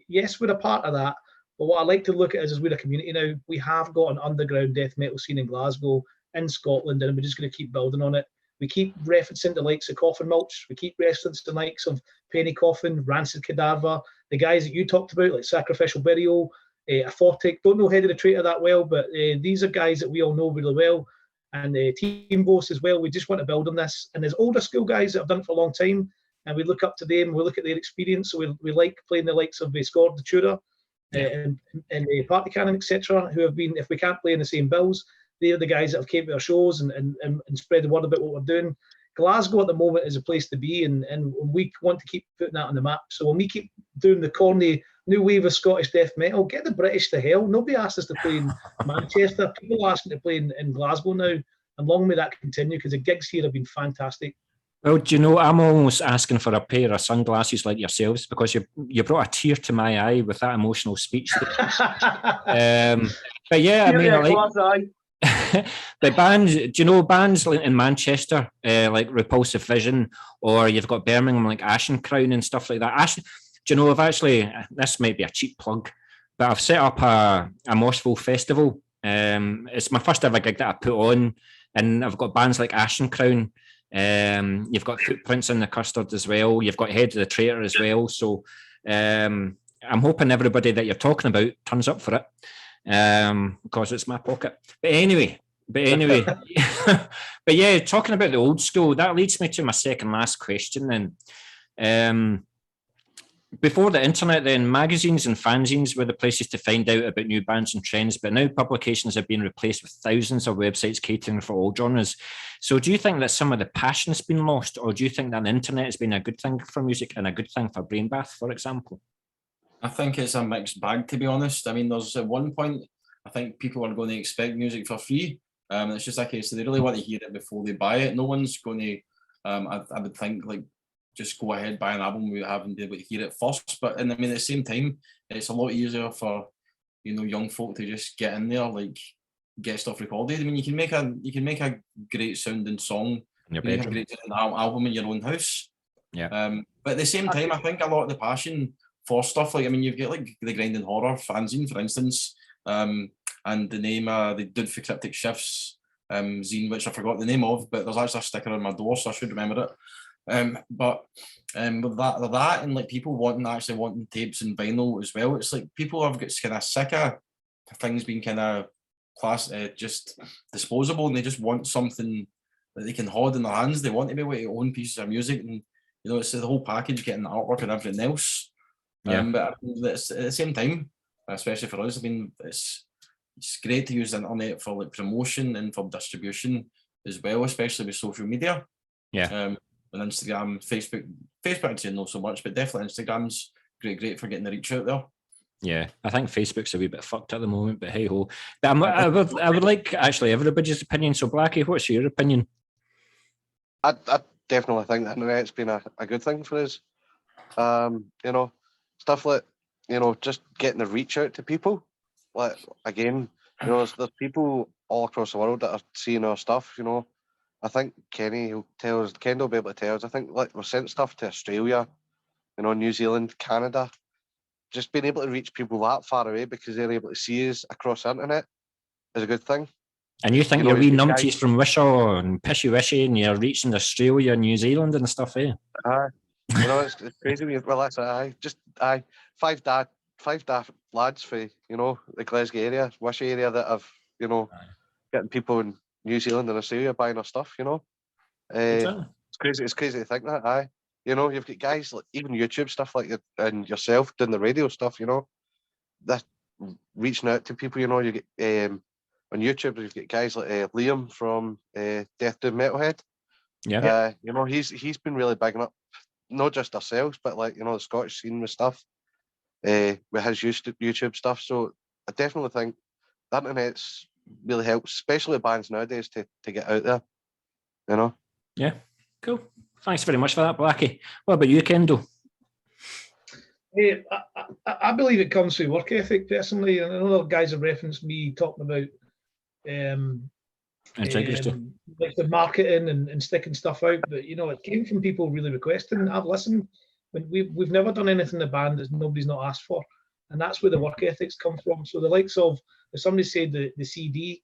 Yes, we're a part of that. But what I like to look at is we're a community now. We have got an underground death metal scene in Glasgow, in Scotland, and we're just going to keep building on it. We keep referencing the likes of Coffin Mulch. We keep referencing the likes of Penny Coffin, Rancid Cadaver, the guys that you talked about, like Sacrificial Burial, Photic. Don't know Head of the Traitor that well, but these are guys that we all know really well. And Team Boss as well. We just want to build on this. And there's older school guys that have done it for a long time, and we look up to them. We look at their experience. So we like playing the likes of Scord the Tudor and Party Cannon, etc., who have been, if we can't play in the same bills, they're the guys that have came to our shows and spread the word about what we're doing. Glasgow at the moment is a place to be, and we want to keep putting that on the map. So when we keep doing the corny new wave of Scottish death metal, get the British to hell. Nobody asked us to play in Manchester. People are asking to play in Glasgow now, and long may that continue, because the gigs here have been fantastic. Well, do you know, I'm almost asking for a pair of sunglasses like yourselves, because you brought a tear to my eye with that emotional speech. But yeah, I mean, but bands, do you know bands like in Manchester, like Repulsive Vision, or you've got Birmingham like Ashen Crown and stuff like that. Do you know, I've actually, this might be a cheap plug, but I've set up a Moshville festival. It's my first ever gig that I put on. And I've got bands like Ashen Crown. You've got Footprints in the Custard as well. You've got Head of the Traitor as well. So I'm hoping everybody that you're talking about turns up for it, because it's my pocket. But anyway, but yeah, talking about the old school, that leads me to my second last question then. Before the internet, then magazines and fanzines were the places to find out about new bands and trends, but now publications have been replaced with thousands of websites catering for all genres. So do you think that some of the passion's been lost, or do you think that the internet has been a good thing for music and a good thing for BrainBath, for example? I think it's a mixed bag, to be honest. I mean, there's at one point, I think people are going to expect music for free. It's just a case that they really want to hear it before they buy it. No one's going to, I would think, like, just go ahead, buy an album without having to be able to hear it first. But and I mean, at the same time, it's a lot easier for, you know, young folk to just get in there, like get stuff recorded. I mean, you can make a great sounding song, In your you make a bedroom. great sounding album in your own house. Yeah. But at the same time, I think a lot of the passion for stuff, like, I mean, you've got like the Grinding Horror fanzine, for instance, and the name they did for Cryptic Shifts zine, which I forgot the name of, but there's actually a sticker on my door, so I should remember it. But with that and like people wanting tapes and vinyl as well, it's like people have got kind of sick of things being kind of just disposable, and they just want something that they can hold in their hands. They want to be able to own pieces of music, and you know, it's the whole package, getting the artwork and everything else. But it's, at the same time, especially for us, I mean, it's great to use the internet for like promotion and for distribution as well, especially with social media. And Instagram, Facebook I'd say not so much, but definitely Instagram's great for getting the reach out there. Yeah, I think Facebook's a wee bit fucked at the moment, but hey ho. But I would like actually everybody's opinion. So Blackie, what's your opinion? I definitely think the internet's been a good thing for us. You know, stuff like, you know, just getting the reach out to people. Like, again, you know, there's people all across the world that are seeing our stuff, you know. I think Ken will be able to tell us. I think like we've sent stuff to Australia, you know, New Zealand, Canada. Just being able to reach people that far away because they're able to see us across the internet is a good thing. And you think you know, your wee you numpties guys- from Wishaw and Pishy Wishy and you're reaching Australia and New Zealand and stuff, eh? You know, it's crazy. Well, that's five daft lads for, you know, the Glasgow area, Wishy area that have, you know, getting people in New Zealand and Australia buying our stuff, you know. It's crazy to think that, You know, you've got guys like even YouTube stuff like and yourself doing the radio stuff, you know, that reaching out to people, you know. You get on YouTube, you've got guys like Liam from Death Doom Metalhead. You know, he's been really bigging up not just ourselves, but like, you know, the Scottish scene with stuff, with his YouTube stuff. So I definitely think the internet's really helps, especially bands nowadays, to get out there, you know. Yeah, cool. Thanks very much for that, Blackie. What about you, Kendall? I believe it comes through work ethic, personally. And I know the guys have referenced me talking about like the marketing and sticking stuff out, but you know, it came from people really requesting. I've listened. We've never done anything in the band that nobody's not asked for, and that's where the work ethics come from. So the likes of, if somebody said the CD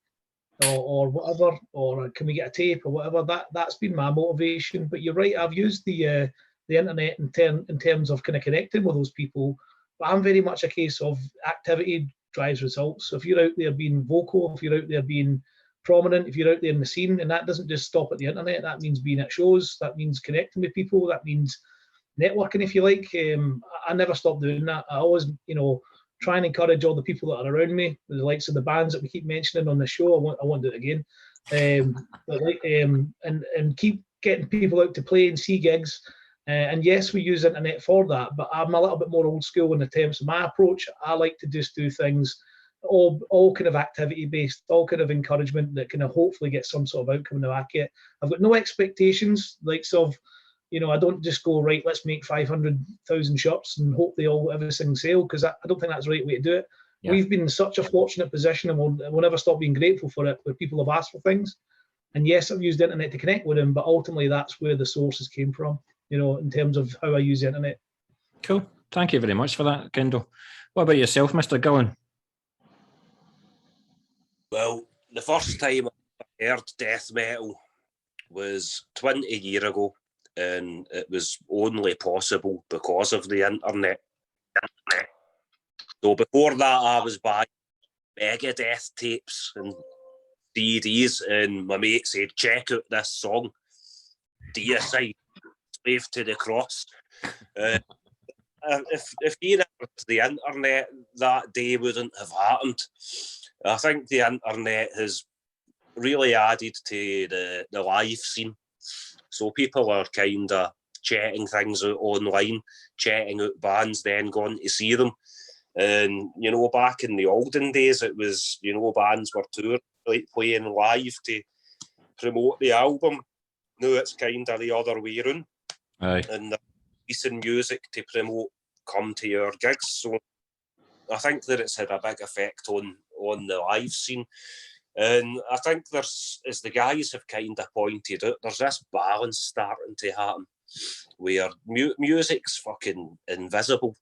or whatever, or can we get a tape or whatever, that's been my motivation. But you're right, I've used the internet in terms of kind of connecting with those people, but I'm very much a case of activity drives results. So if you're out there being vocal, if you're out there being prominent, if you're out there in the scene, and that doesn't just stop at the internet, that means being at shows, that means connecting with people, that means networking, if you like. I never stop doing that. I always, you know, try and encourage all the people that are around me, the likes of the bands that we keep mentioning on the show. I won't do it again. And keep getting people out to play and see gigs. And yes, we use internet for that, but I'm a little bit more old school in the terms of my approach. I like to just do things all kind of activity based, all kind of encouragement that can hopefully get some sort of outcome in the back of it. I've got no expectations, likes of, you know, I don't just go, right, let's make 500,000 shirts and hope everything sell, because I don't think that's the right way to do it. Yeah. We've been in such a fortunate position, and we'll never stop being grateful for it, where people have asked for things. And yes, I've used the internet to connect with them, but ultimately that's where the sources came from, you know, in terms of how I use the internet. Cool. Thank you very much for that, Kendall. What about yourself, Mr. Gillen? Well, the first time heard death metal was 20 years ago, and it was only possible because of the internet. So before that, I was buying Megadeth tapes and CDs, and my mate said, check out this song, Deicide, Slave to the Cross. If he never had the internet, that day wouldn't have happened. I think the internet has really added to the live scene. So people are kind of chatting things out online, chatting out bands, then going to see them. And, you know, back in the olden days, it was, you know, bands were touring, like playing live to promote the album. Now it's kind of the other way around. Aye. And they're releasing music to promote, come to your gigs. So I think that it's had a big effect on the live scene. And I think there's, as the guys have kind of pointed out, there's this balance starting to happen where music's fucking invisible.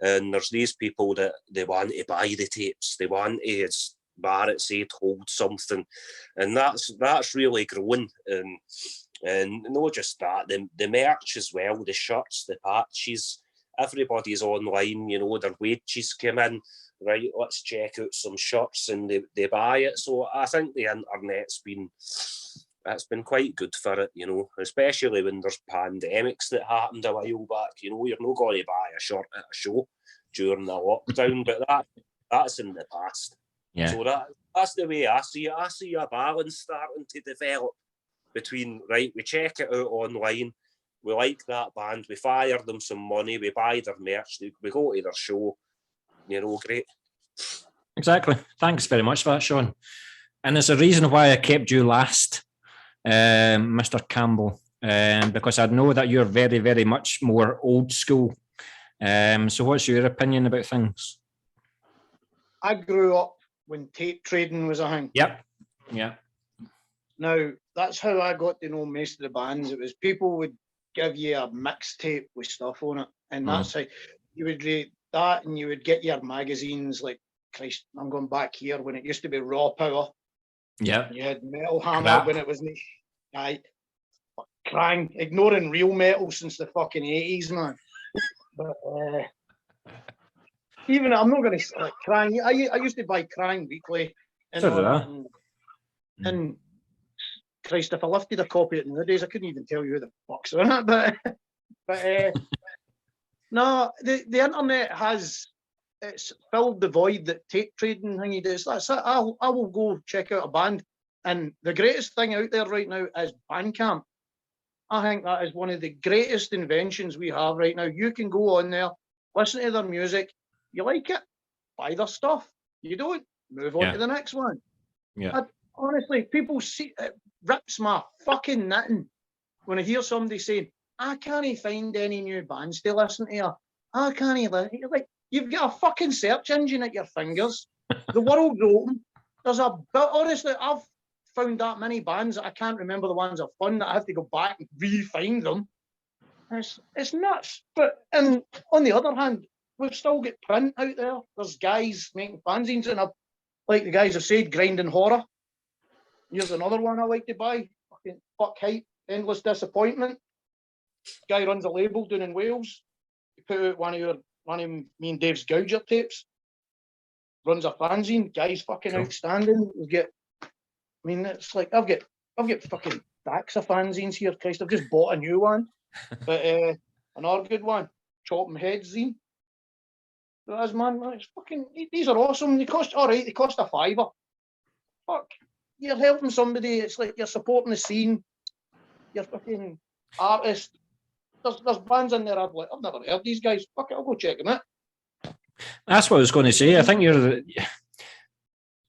And there's these people that they want to buy the tapes, they want to, as Barrett said, hold something. And that's really growing. And not just that, the merch as well, the shirts, the patches, everybody's online, you know, their wages come in, right, let's check out some shirts, and they buy it. So I think the internet's been quite good for it, you know, especially when there's pandemics that happened a while back. You know, you're not going to buy a shirt at a show during the lockdown, but that's in the past. Yeah. So that's the way I see it. I see a balance starting to develop between, right, we check it out online, we like that band, we fire them some money, we buy their merch, we go to their show, you know, great. Exactly. Thanks very much for that, Sean. And there's a reason why I kept you last, Mr. Campbell, because I know that you're very, very much more old school. So what's your opinion about things? I grew up when tape trading was a thing. Yep. Yeah. Now, that's how I got to know most of the bands. It was people would give you a mixtape with stuff on it, and that's how you would read that, and you would get your magazines like, Christ, I'm going back here when it used to be Raw Power. Yeah. You had Metal Hammer when it was crying, ignoring real metal since the fucking 80s, man. But even I'm not going to like Crying. I used to buy Crying Weekly, and Christ, if I lifted a copy of it nowadays, I couldn't even tell you who the fuck's on it. But no, the internet it's filled the void that tape trading thingy does. That's it. I will go check out a band, and the greatest thing out there right now is Bandcamp. I think that is one of the greatest inventions we have right now. You can go on there, listen to their music, you like it, buy their stuff. You don't, move on to the next one. Yeah. Honestly, people see it rips my fucking knitting when I hear somebody saying, I can't find any new bands to listen to. I can't listen. You're like, you've got a fucking search engine at your fingers. The world's open. Honestly, I've found that many bands that I can't remember the ones I've found that I have to go back and re-find them. It's nuts. But and on the other hand, we've still got print out there. There's guys making fanzines, and like the guys have said, Grinding Horror. Here's another one I like to buy. Fucking fuck hype, Endless Disappointment. Guy runs a label down in Wales. He put out one of me and Dave's Gouger tapes. Runs a fanzine. Guy's fucking outstanding. It's like I've got fucking stacks of fanzines here. Christ, I've just bought a new one. But another good one, Chopping Heads zine. That's man, it's fucking. These are awesome. They cost They cost a $5. Fuck. You're helping somebody. It's like you're supporting the scene. You're fucking artist. There's bands in there I've never heard these guys. Fuck it, I'll go check them out. That's what I was going to say. I think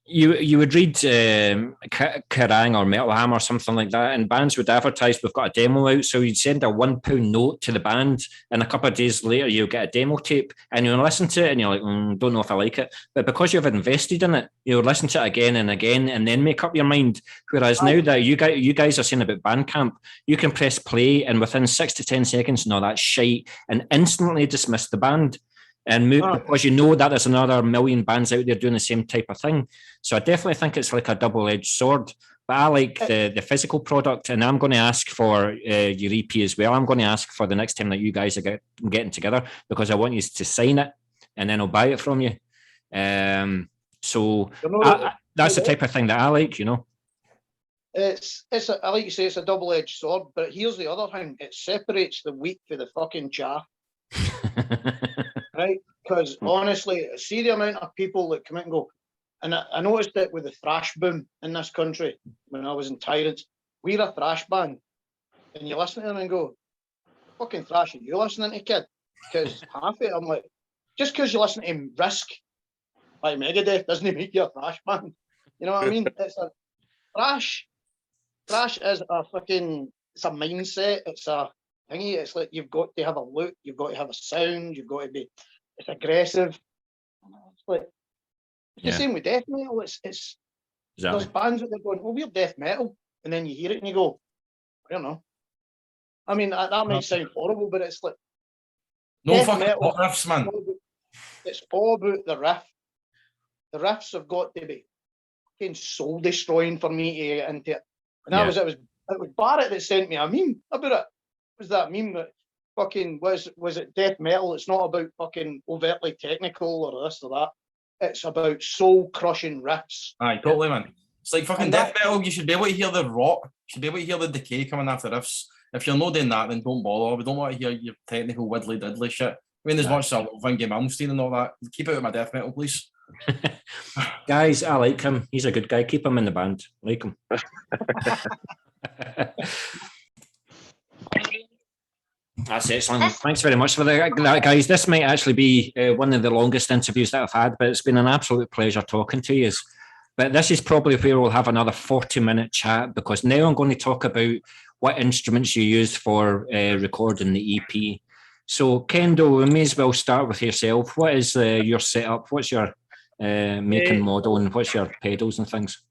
you would read Kerrang or Metal Hammer or something like that, and bands would advertise, we've got a demo out, so you'd send a £1 note to the band, and a couple of days later you'll get a demo tape, and you'll listen to it and you're like, don't know if I like it, but because you've invested in it, you'll listen to it again and again and then make up your mind. Whereas now that you guys are saying about Bandcamp, you can press play and within 6 to 10 seconds, no, that's shite, and instantly dismiss the band. And move, because you know that there's another million bands out there doing the same type of thing. So I definitely think it's like a double-edged sword. But I like the physical product, and I'm going to ask for your EP as well. I'm going to ask for the next time that you guys are getting together, because I want you to sign it, and then I'll buy it from you. So that's the type of thing that I like, you know. It's I like you say, it's a double-edged sword, but here's the other thing: it separates the wheat from the fucking chaff, right? Because honestly, see the amount of people that come in and go, and I noticed it with the thrash boom in this country when I was in Tyrants. We're a thrash band, and you listen to them and go, "Fucking thrash, are you listening to, kid?" Because half of it, I'm like, just because you listen to Risk by Megadeth doesn't make you a thrash band. You know what I mean? It's a thrash. Thrash is a fucking, it's a mindset, it's a thingy, it's like you've got to have a look, you've got to have a sound, you've got to be, it's aggressive. It's like, it's the same with death metal, it's there's bands that they're going, well, we're death metal, and then you hear it and you go, I don't know. I mean, that might sound horrible, but it's like, no fucking riffs, man. It's all about the riff. The riffs have got to be fucking soul destroying for me to get into it. And it was Barrett that sent me a meme about it. What was that meme that fucking was it death metal? It's not about fucking overtly technical or this or that. It's about soul crushing riffs. Aye, totally, man. It's like fucking death metal. You should be able to hear the rock. You should be able to hear the decay coming after riffs. If you're not doing that, then don't bother. We don't want to hear your technical widdly diddly shit. I mean, as much as I love Vingy Malmsteen and all that, keep it out of my death metal, please. Guys, I like him. He's a good guy. Keep him in the band. Like him. That's excellent. Thanks very much for that, guys. This might actually be one of the longest interviews that I've had, but it's been an absolute pleasure talking to you. But this is probably where we'll have another 40-minute chat, because now I'm going to talk about what instruments you used for recording the EP. So, Kendo, we may as well start with yourself. What is your setup? What's your making model, and what's your pedals and things?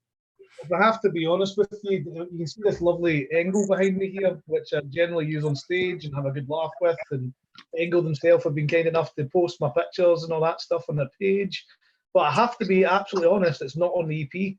If I have to be honest with you, you can see this lovely Engel behind me here, which I generally use on stage and have a good laugh with. And Engel themselves have been kind enough to post my pictures and all that stuff on their page. But I have to be absolutely honest, it's not on the EP.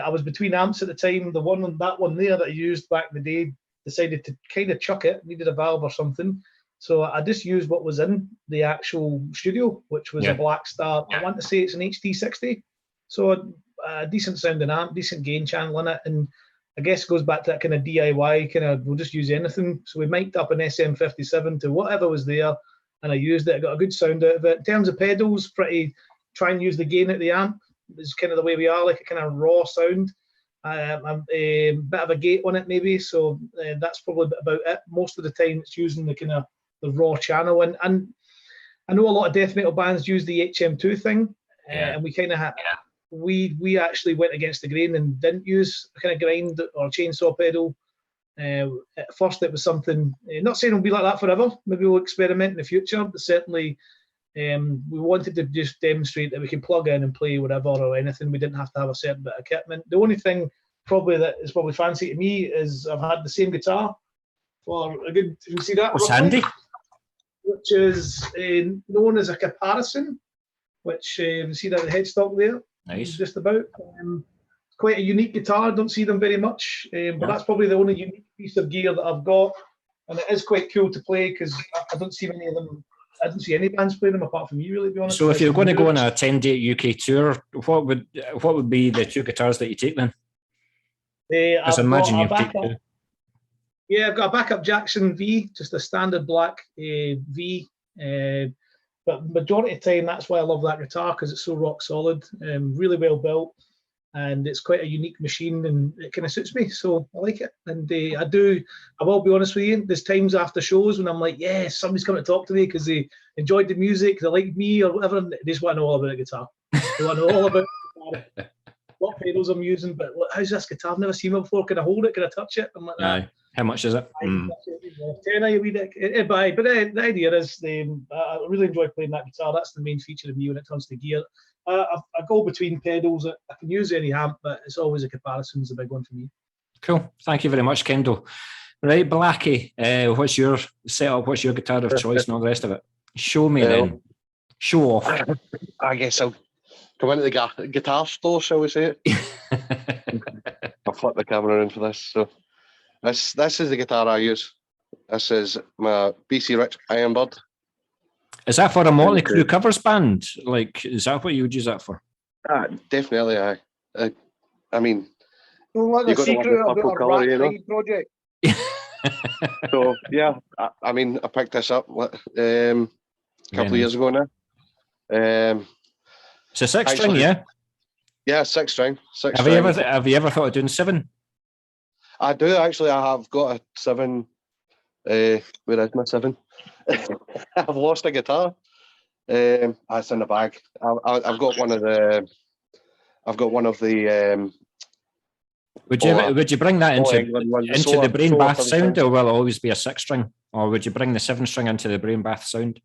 I was between amps at the time. That one there that I used back in the day decided to kind of chuck it, needed a valve or something. So I just used what was in the actual studio, which was a Black Star. I want to say it's an HT60. So a decent sounding amp, decent gain channel in it. And I guess it goes back to that kind of DIY, we'll just use anything. So we mic'd up an SM57 to whatever was there, and I used it. I got a good sound out of it. In terms of pedals, try and use the gain at the amp. It's kind of the way we are, like a kind of raw sound. A bit of a gate on it maybe. So that's probably about it. Most of the time it's using the kind of the raw channel, and I know a lot of death metal bands use the HM2 thing, and we kind of had we actually went against the grain and didn't use a kind of grind or chainsaw pedal. At first it was something, not saying it'll be like that forever, maybe we'll experiment in the future, but certainly we wanted to just demonstrate that we can plug in and play whatever or anything. We didn't have to have a certain bit of equipment. The only thing that is probably fancy to me is I've had the same guitar for a good, you can see that? What's handy? Which is known as a caparison, which you see that the headstock there. Nice. Just about. Quite a unique guitar. Don't see them very much, but that's probably the only unique piece of gear that I've got, and it is quite cool to play because I don't see many of them. I don't see any bands playing them apart from you, really. To be honest. So, if you're going to go on a 10-day UK tour, what would be the two guitars that you take then? Because I imagine you've taken two. Yeah, I've got a backup Jackson V, just a standard black V. But majority of the time, that's why I love that guitar, because it's so rock solid, really well built, and it's quite a unique machine, and it kind of suits me, so I like it. And I will be honest with you, there's times after shows when I'm like, yes, somebody's coming to talk to me because they enjoyed the music, they like me or whatever, and they just want to know all about the guitar. They want to know all about the guitar, what pedals I'm using, but how's this guitar? I've never seen it before. Can I hold it? Can I touch it? I'm like, aye. How much is it? But the idea is I really enjoy playing that guitar. That's the main feature of me when it comes to gear. I go between pedals. I can use any amp, but it's always a comparison is a big one for me. Cool. Thank you very much, Kendall. Right, Blackie, what's your setup? What's your guitar of choice and all the rest of it? Show me then. Show off. I guess I'll come into the guitar store, shall we say it? My flip the camera around for this. So this is the guitar I use. This is my BC Rich Ironbird. Is that for a Motley Crue covers band? Like, is that what you would use that for? Definitely, aye. I mean, Well, you the got to secret want the purple about a colour, rat you know. hide project. So yeah, I mean, I picked this up a couple of years ago now. It's a 6-string, yeah. Yeah, 6-string. Have you ever thought of doing 7? I do actually. I have got a 7. Where is my 7? I've lost a guitar. It's in the bag. I've got one of the. Would you bring that into the BrainBath sound, or will it always be a 6-string? Or would you bring the 7-string into the BrainBath sound?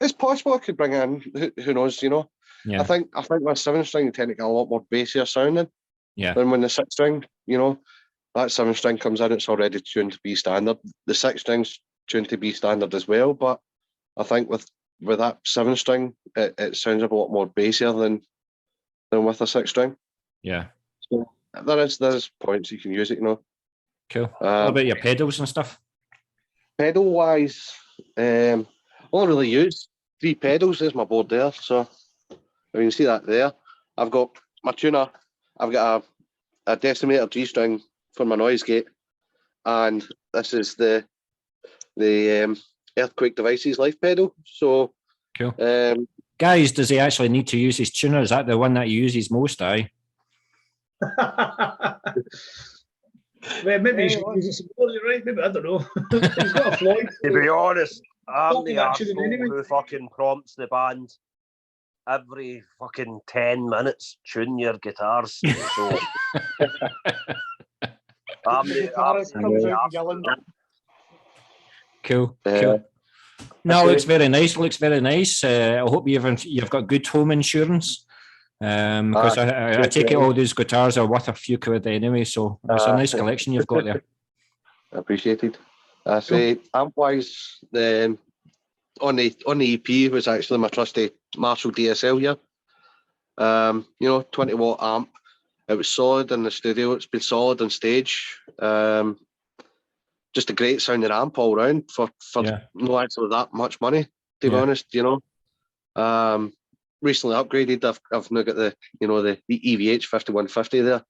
It's possible I could bring it in. Who knows? You know. Yeah. I think with 7-string you tend to get a lot more bassier sounding. Yeah. Than when the 6-string, you know, that 7-string comes in, it's already tuned to B standard. The 6-string's tuned to B standard as well, but I think with that 7-string, it sounds a lot more bassier than with a 6-string. Yeah. So there's points you can use it, you know. Cool. What about your pedals and stuff? Pedal wise, I only really use 3 pedals. There's my board there, so you can see that there. I've got my tuner. I've got a decimator G-string for my noise gate, and this is the Earthquake Devices life pedal. So cool. Guys, does he actually need to use his tuner? Is that the one that he uses most? Aye. Well, maybe he should use a support, right? Maybe, I don't know. He's got a Floyd. To be honest, I'm the Actually, arsehole anyway. who fucking prompts the band every fucking 10 minutes, tune your guitars. So I'm the arsehole. Cool. No, it looks very nice. Looks very nice. I hope you've got good home insurance. Because I take it all these guitars are worth a few quid anyway, so it's a nice collection you've got there. Appreciated. I say amp wise, on the EP was actually my trusty Marshall DSL here. 20-watt amp. It was solid in the studio. It's been solid on stage. Just a great sounding amp all round for no actually that much money, to be honest. You know, recently upgraded. I've now got the EVH 5150 there.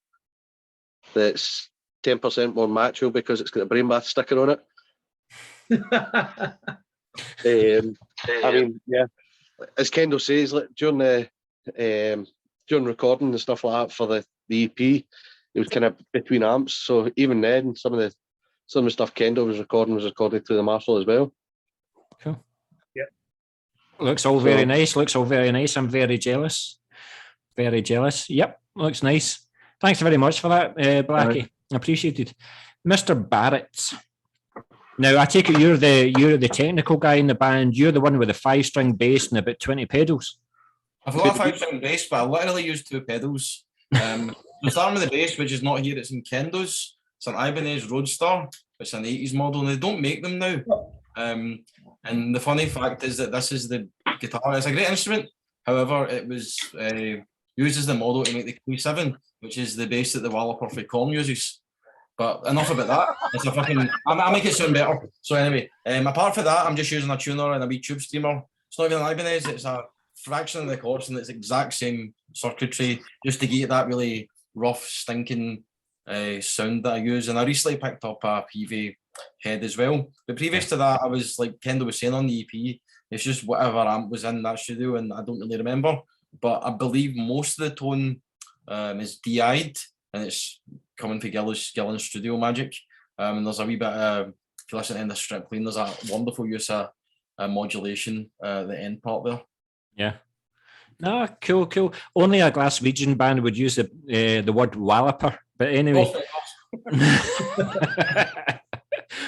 That's 10% more macho because it's got a BrainBath sticker on it. I mean, yeah, as Kendall says, like, during recording and stuff like that for the EP, it was kind of between amps. So even then, some of the stuff Kendall was recorded through the Marshall as well. Cool. Yep. Looks all very nice. I'm very jealous. Very jealous. Yep. Looks nice. Thanks very much for that, Blackie. Right. Appreciated. Mr. Barrett. Now, I take it you're the technical guy in the band. You're the one with the 5-string bass and about 20 pedals. I've got a 5-string bass, but I literally use 2 pedals. I'm starting with the bass, which is not here. It's in Kendo's. It's an Ibanez Roadster. It's an 80s model, and they don't make them now. And the funny fact is that this is the guitar. It's a great instrument. However, it was used as the model to make the Q7, which is the bass that the Walloper for Corn uses. But enough about that. It's a fucking. I'll make it sound better. So anyway, apart from that, I'm just using a tuner and a wee tube streamer. It's not even an Ibanez. It's a fraction of the cost, and it's the exact same circuitry, just to get that really rough, stinking sound that I use. And I recently picked up a PV head as well. But previous to that, I was like Kendall was saying on the EP, it's just whatever amp was in that studio, and I don't really remember. But I believe most of the tone is DI'd, and it's coming from Gillen's Studio Magic. And there's a wee bit if you listen to the strip clean, there's a wonderful use of modulation the end part there. Yeah. No, cool. Only a Glaswegian band would use the word walloper, but anyway.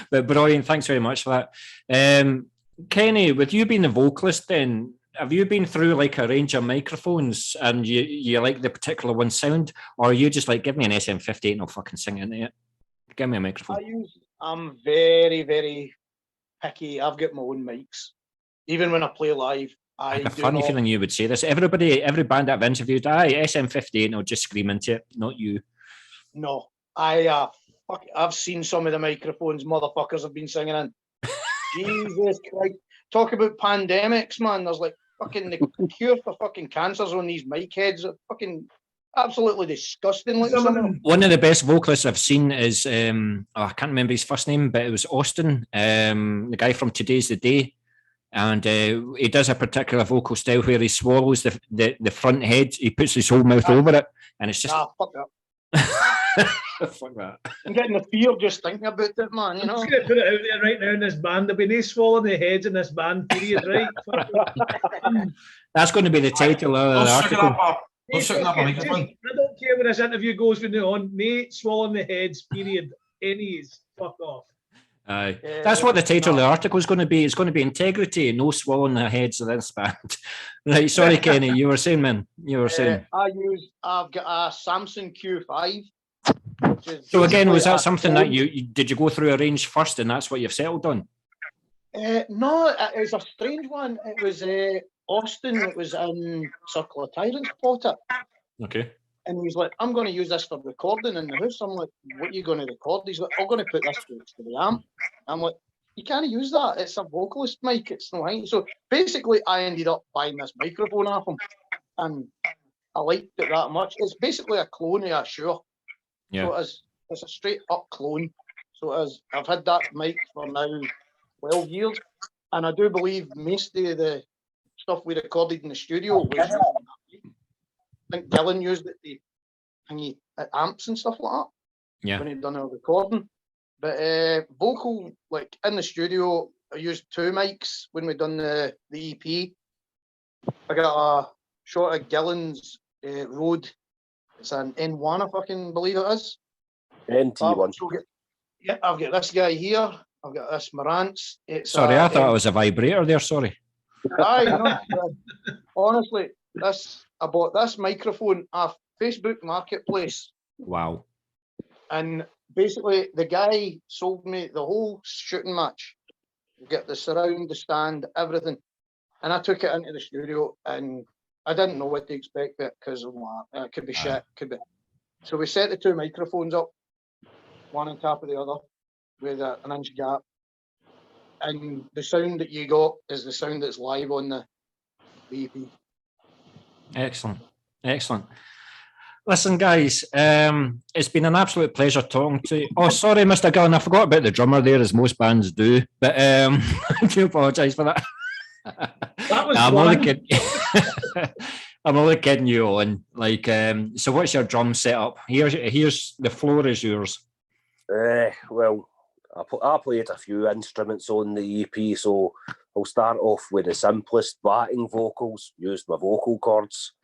But brilliant, thanks very much for that. Kenny, with you being the vocalist then, have you been through like a range of microphones and you like the particular one sound, or are you just like, give me an SM58 and I'll fucking sing into it? Give me a microphone. I'm very, very picky. I've got my own mics. Even when I play live, I had a funny feeling you would say this. Every band that I've interviewed, SM58, and I'll just scream into it, not you. No, I've seen some of the microphones motherfuckers have been singing in. Jesus Christ. Talk about pandemics, man. There's like fucking the cure for fucking cancers on these mic heads. Are fucking absolutely disgusting. Like one of the best vocalists I've seen is, I can't remember his first name, but it was Austin, the guy from Today's the Day. And he does a particular vocal style where he swallows the front head. He puts his whole mouth over it, and it's just... fuck that. Fuck that. I'm getting the fear just thinking about it, man. You know, I'm just gonna put it out there right now in this band. There'll be no swallowing the heads in this band, period, right? That's going to be the title of the article. I don't care where this interview goes from now on. Nate swallowing the heads, period. Any's fuck off. Aye. That's what the title of the article is going to be. It's going to be integrity, no swallowing the heads of this band. Right, sorry, Kenny, you were saying, man. You were saying. I've got a Samsung Q5. So again, was that something that you did you go through a range first, and that's what you've settled on? No, it was a strange one. It was Austin. It was in Circle of Tyrants bought it. Okay. And he's like, I'm going to use this for recording in the house. I'm like, what are you going to record? He's like, I'm going to put this next to the amp. I'm like, you can't use that. It's a vocalist mic. It's no height. So basically, I ended up buying this microphone off him, and I liked it that much. It's basically a clone of a Shure. Yeah. So it's a straight up clone. So I've had that mic for now 12 years, and I do believe most of the stuff we recorded in the studio was I think Gillen used it to hang at amps and stuff like that. Yeah. When he'd done a recording. But vocal, like in the studio, I used 2 mics when we done the EP. I got a shot of Gillen's Rode. It's an N1, I fucking believe it is. NT1. Yeah, I've got this guy here. I've got this Marantz. Sorry, I thought it was a vibrator there, sorry. Honestly, I bought this microphone off Facebook Marketplace. Wow. And basically, the guy sold me the whole shooting match. Get the surround, the stand, everything. And I took it into the studio, and I didn't know what to expect because it could be shit, could be. So we set the 2 microphones up, one on top of the other, with an inch gap. And the sound that you got is the sound that's live on the EP. Excellent. Listen, guys, it's been an absolute pleasure talking to you. Oh, sorry, Mr. Gillen, I forgot about the drummer there, as most bands do, but I do apologise for that. That was I'm only kidding you on. Like, so what's your drum setup? Here's the floor is yours. Well, I played a few instruments on the EP, so I'll start off with the simplest backing vocals. Used my vocal cords.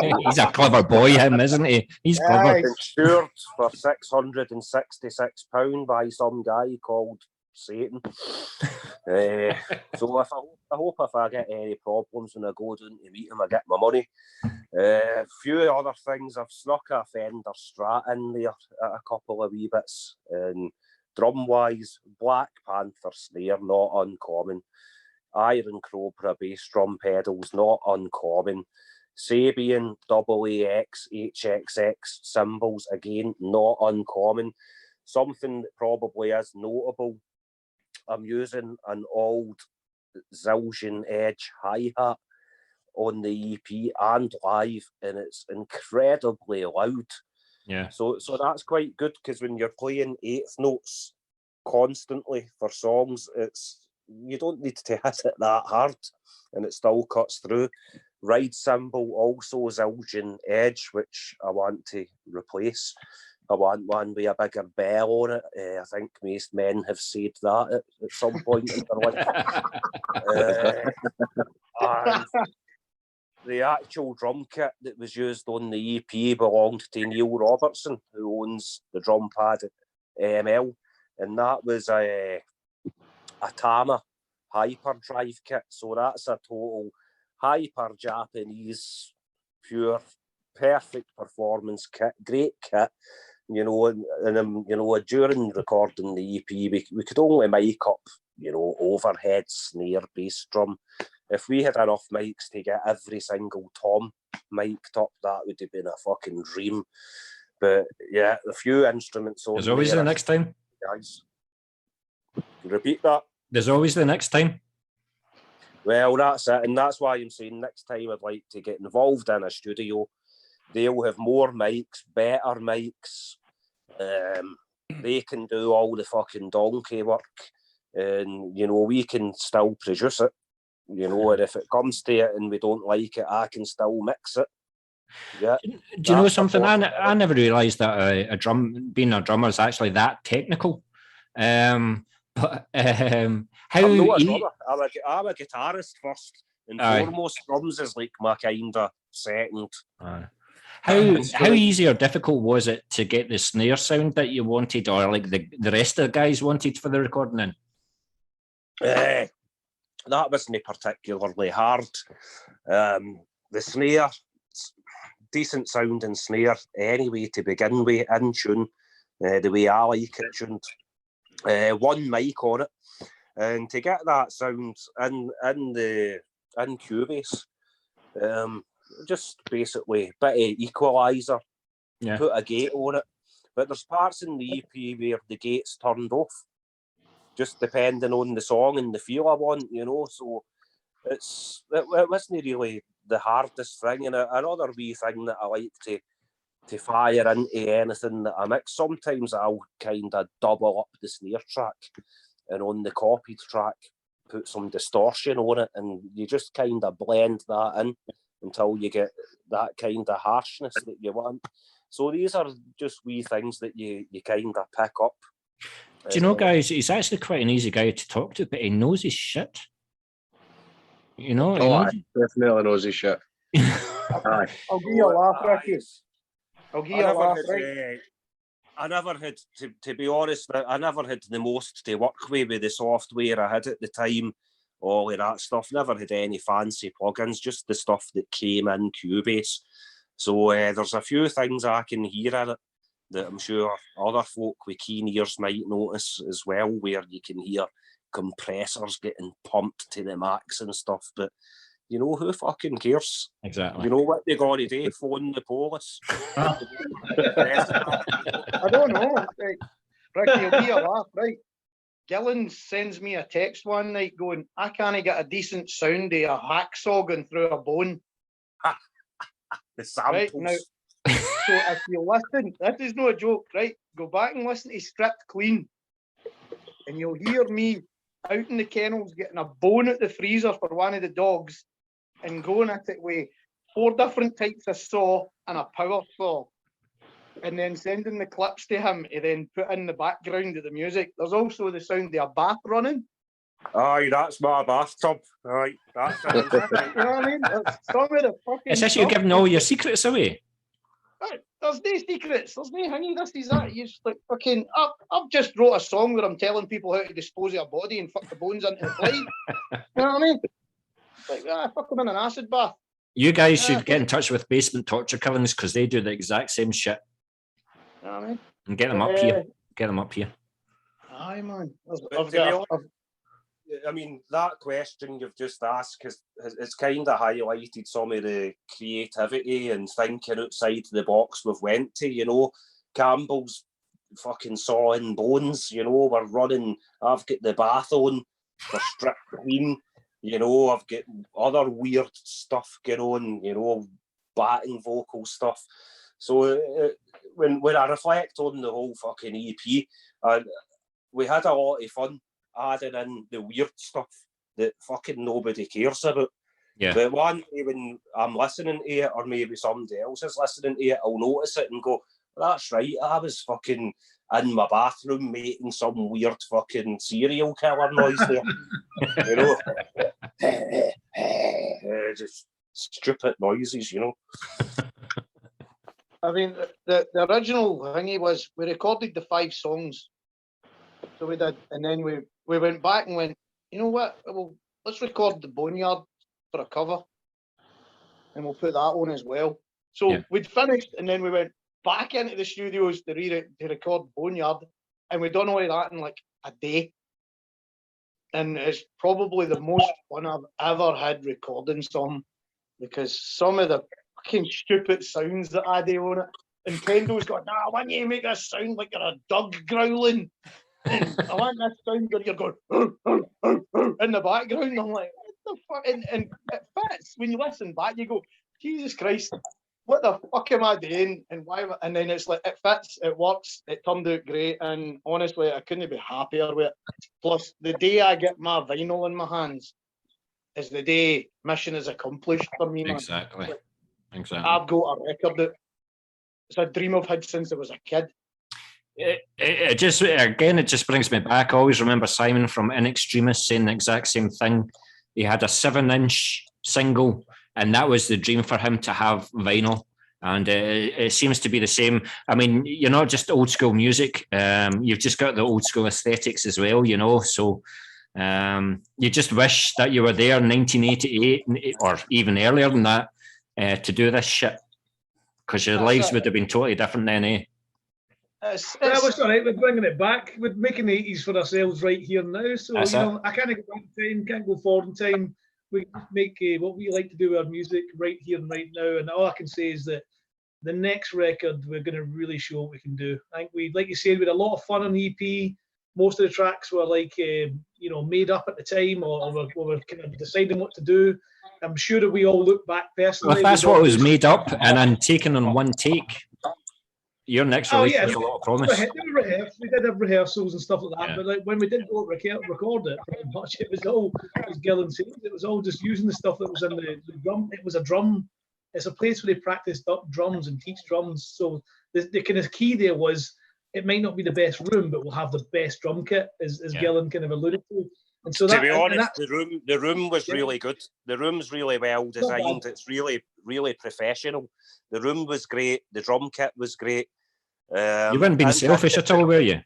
He's a clever boy, him, isn't he? He's clever. Insured for £666 by some guy called Satan. So I hope if I get any problems when I go down to meet him, I get my money. A few other things, I've snuck a Fender Strat in there, a couple of wee bits. And drum wise, Black Panther snare, not uncommon. Iron Cobra bass drum pedals, not uncommon. Sabian AAX HXX cymbals, again, not uncommon. Something that probably is notable, I'm using an old Zildjian Edge hi-hat on the EP and live, and it's incredibly loud. Yeah. So that's quite good, because when you're playing 8th notes constantly for songs, you don't need to hit it that hard, and it still cuts through. Ride cymbal, also Zildjian Edge, which I want to replace. I want one with a bigger bell on it. I think most men have said that at some point in their life. And the actual drum kit that was used on the EP belonged to Neil Robertson, who owns the drum pad at AML, and that was a Tama hyperdrive kit. So that's a total hyper Japanese, pure, perfect performance kit, great kit. You know, and during recording the EP, we could only mic up, overhead snare, bass drum, if we had enough mics to get every single tom mic'd up, that would have been a fucking dream. But yeah, a few instruments on There's always there, the next time. guys. Repeat that. There's always the next time. Well, that's it, and that's why I'm saying next time I'd like to get involved in a studio. They'll have more mics, better mics. They can do all the fucking donkey work, and you know, we can still produce it. You know, and if it comes to it and we don't like it, I can still mix it. Yeah. Do you know something? I never realised that being a drummer is actually that technical. But how I'm not a drummer. I'm a guitarist first and foremost. Drums is like my kind of second. How easy or difficult was it to get the snare sound that you wanted, or like the rest of the guys wanted for the recording? That wasn't particularly hard. The snare, decent sounding snare anyway to begin with, in tune, the way I like it tuned. One mic on it, and to get that sound in Cubase, just basically a bit of equalizer, put a gate on it. But there's parts in the EP where the gate's turned off, just depending on the song and the feel I want, you know. So it wasn't really the hardest thing. And another wee thing that I like to fire into anything that I mix, sometimes I'll kind of double up the snare track, and on the copied track put some distortion on it, and you just kind of blend that in until you get that kind of harshness that you want. So these are just wee things that you kind of pick up. Do you know, guys, he's actually quite an easy guy to talk to, but he knows his shit. You know? Definitely knows his shit. I'll give you a laugh, Ricky. I'll give you a laugh, right? I never had, to be honest, I never had the most to work with the software I had at the time, all of that stuff. Never had any fancy plugins, just the stuff that came in Cubase. So there's a few things I can hear in it that I'm sure other folk with keen ears might notice as well, where you can hear compressors getting pumped to the max and stuff. But you know, who fucking cares? Exactly. You know what they're going to do? Phone the police. I don't know. Right. Ricky, will be a laugh, right? Gillen sends me a text one night going, I can't get a decent sound of a hacksaw going through a bone. The samples. Right, now, so if you listen, that is no a joke, right? Go back and listen to Stripped Clean, and you'll hear me out in the kennels getting a bone at the freezer for one of the dogs and going at it with 4 different types of saw and a power saw, and then sending the clips to him to then put in the background of the music. There's also the sound of a bath running. Aye, that's my bathtub. Aye, that's it. You know what I mean? That's some of the fucking Is this you giving all your secrets away? There's no secrets. There's no hanging. This is that. You just like fucking. I've just wrote a song where I'm telling people how to dispose of a body and fuck the bones into the blade. You know what I mean? Like, fuck them in an acid bath. You guys should get in touch with Basement Torture Killings, because they do the exact same shit. You know what I mean? And get them up here. Get them up here. Aye, man. I mean, that question you've just asked, because it's kind of highlighted some of the creativity and thinking outside the box we've went to, you know. Campbell's fucking sawing bones, you know, we're running, I've got the bath on for Stripped Clean, you know, I've got other weird stuff going on, you know, batting vocal stuff. So when I reflect on the whole fucking EP, we had a lot of fun adding in the weird stuff that fucking nobody cares about. Yeah. But one day when I'm listening to it, or maybe somebody else is listening to it, I'll notice it and go, that's right, I was fucking in my bathroom making some weird fucking serial killer noise there. You know? Just stupid noises, you know. I mean, the original thingy was we recorded the 5 songs. So we did, and then we went back and went, you know what? Well, let's record the Boneyard for a cover, and we'll put that on as well. So we'd finished, and then we went back into the studios to record Boneyard, and we done all of that in like a day. and it's probably the most fun I've ever had recording some, because some of the fucking stupid sounds that I do on it, and Kendo's got, nah, I want you to make this sound like you're a dog growling, and I want this sound where you're going in the background. I'm like, what the fuck? And it fits. When you listen back, you go, Jesus Christ, what the fuck am I doing? And why? And then it's like, it fits, it works, it turned out great. And honestly, I couldn't be happier with it. Plus, the day I get my vinyl in my hands is the day mission is accomplished for me, man. Exactly. Like, Exactly. I've got a record that it's a dream I've had since I was a kid. It just brings me back. I always remember Simon from In Extremis saying the exact same thing. He had a 7-inch single, and that was the dream for him to have vinyl. And it seems to be the same. I mean, you're not just old school music. You've just got the old school aesthetics as well, you know. So you just wish that you were there in 1988 or even earlier than that to do this shit, because your lives would have been totally different then, eh? That was all right. We're bringing it back. We're making the 80s for ourselves right here now. So, That's you know, I can't go back in time, can't go forward in time. We make what we like to do with our music right here and right now. And all I can say is that the next record, we're going to really show what we can do. I think like you said, we had a lot of fun on the EP. Most of the tracks were like, you know, made up at the time, or we're kind of deciding what to do. I'm sure that we all look back personally. Well, if that's what was made up and then taken on one take, your next release was a lot of promise. We did have rehearsals and stuff like that, Yeah. but like when we did go record it, pretty much it was all, as Gillen said, it was all just using the stuff that was in the drum. It was a drum. It's a place where they practice drums and teach drums. So the kind of key there was, it might not be the best room, but we'll have the best drum kit, as Gillen kind of alluded to. And so to be honest, the room was really good. The room's really well designed. It's really, really professional. The room was great. The drum kit was great. You weren't being selfish at all, were you?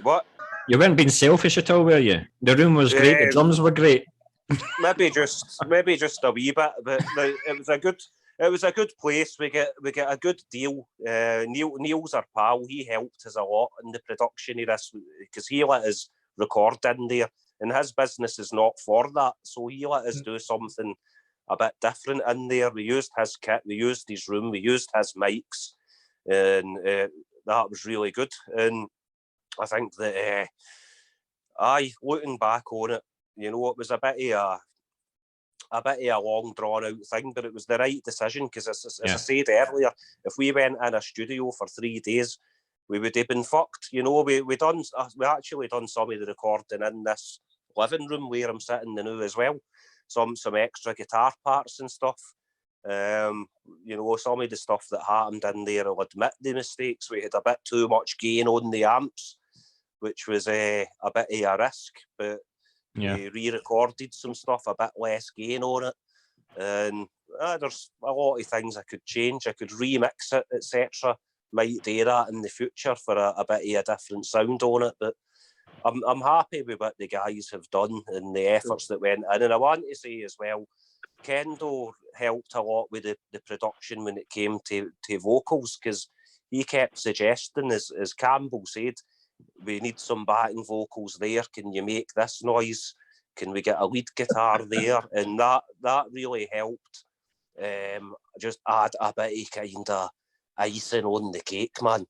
What? You weren't being selfish at all, were you? The room was great. The drums were great. maybe just a wee bit, but it was a good place. We get a good deal. Neil's our pal. He helped us a lot in the production of this, because he let us record in there, and his business is not for that, so he let us do something a bit different in there. We used his kit, we used his room, we used his mics, and that was really good. And I think that looking back on it, you know, it was a bit of a long drawn out thing, but it was the right decision, because as I said earlier, if we went in a studio for 3 days, we would have been fucked. You know, we actually done some of the recording in this living room where I'm sitting now as well. Some extra guitar parts and stuff. You know, some of the stuff that happened in there, I'll admit the mistakes. We had a bit too much gain on the amps, which was a bit of a risk, but we re-recorded some stuff, a bit less gain on it. And there's a lot of things I could change. I could remix it, etc. Might do that in the future for a bit of a different sound on it, but I'm happy with what the guys have done and the efforts that went in. And I want to say as well, Kendo helped a lot with the production when it came to vocals, because he kept suggesting, as Campbell said, we need some backing vocals there. Can you make this noise? Can we get a lead guitar there? And that really helped just add a bit of kind of icing on the cake, man.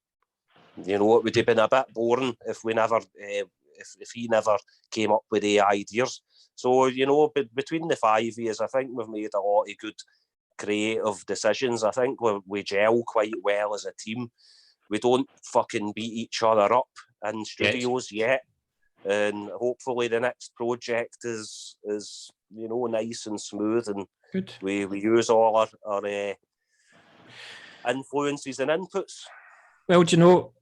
You know, it would have been a bit boring if we never, if he never came up with the ideas. So, you know, between the 5 years, I think we've made a lot of good creative decisions. I think we gel quite well as a team. We don't fucking beat each other up in studios yet. And hopefully the next project is you know, nice and smooth, and good. We use all our influences and inputs. Well, do you know,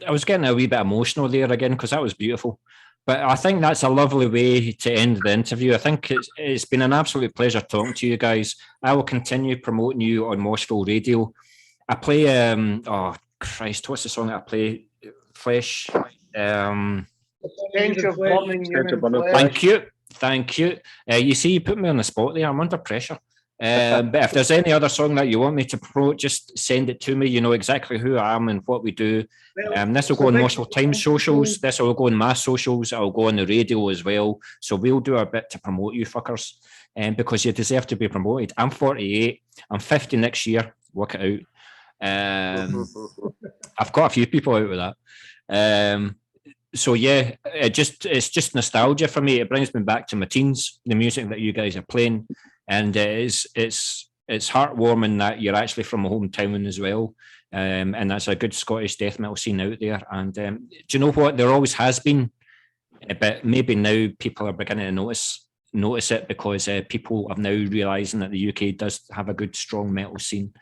I was getting a wee bit emotional there again, because that was beautiful. But I think that's a lovely way to end the interview. I think it's been an absolute pleasure talking to you guys. I will continue promoting you on Moshville Radio. I play, oh Christ, what's the song that I play? Flesh. Thank you. You see, you put me on the spot there. I'm under pressure. But if there's any other song that you want me to promote, just send it to me. You know exactly who I am and what we do. This will go on Moshville Times socials. This will go on my socials. It'll go on the radio as well. So we'll do our bit to promote you fuckers, because you deserve to be promoted. I'm 48. I'm 50 next year. Work it out. I've got a few people out with that. So yeah, it's just nostalgia for me. It brings me back to my teens, the music that you guys are playing, and it's heartwarming that you're actually from a hometown as well. And that's a good Scottish death metal scene out there. And do you know what? There always has been, but maybe now people are beginning to notice it, because people are now realising that the UK does have a good, strong metal scene,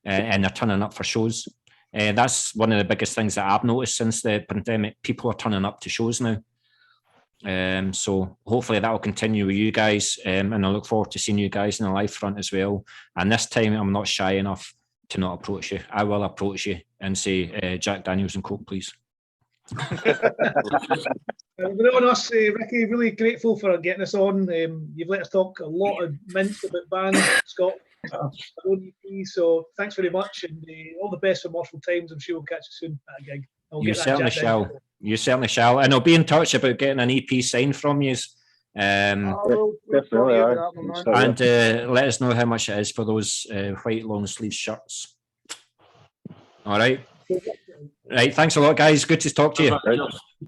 and they're turning up for shows. That's one of the biggest things that I've noticed since the pandemic. People are turning up to shows now. So hopefully that will continue with you guys, and I look forward to seeing you guys in the live front as well. And this time I'm not shy enough to not approach you. I will approach you and say, Jack Daniels and Coke, please. We're on us, Ricky, really grateful for getting us on. You've let us talk a lot of mince about bands, Scott. So thanks very much, and all the best for Moshville Times. I'm sure we'll catch you soon at a gig. You certainly shall. You certainly shall. And I'll be in touch about getting an EP signed from you. And let us know how much it is for those white long sleeve shirts. All right. Right. Thanks a lot, guys. Good to talk to you.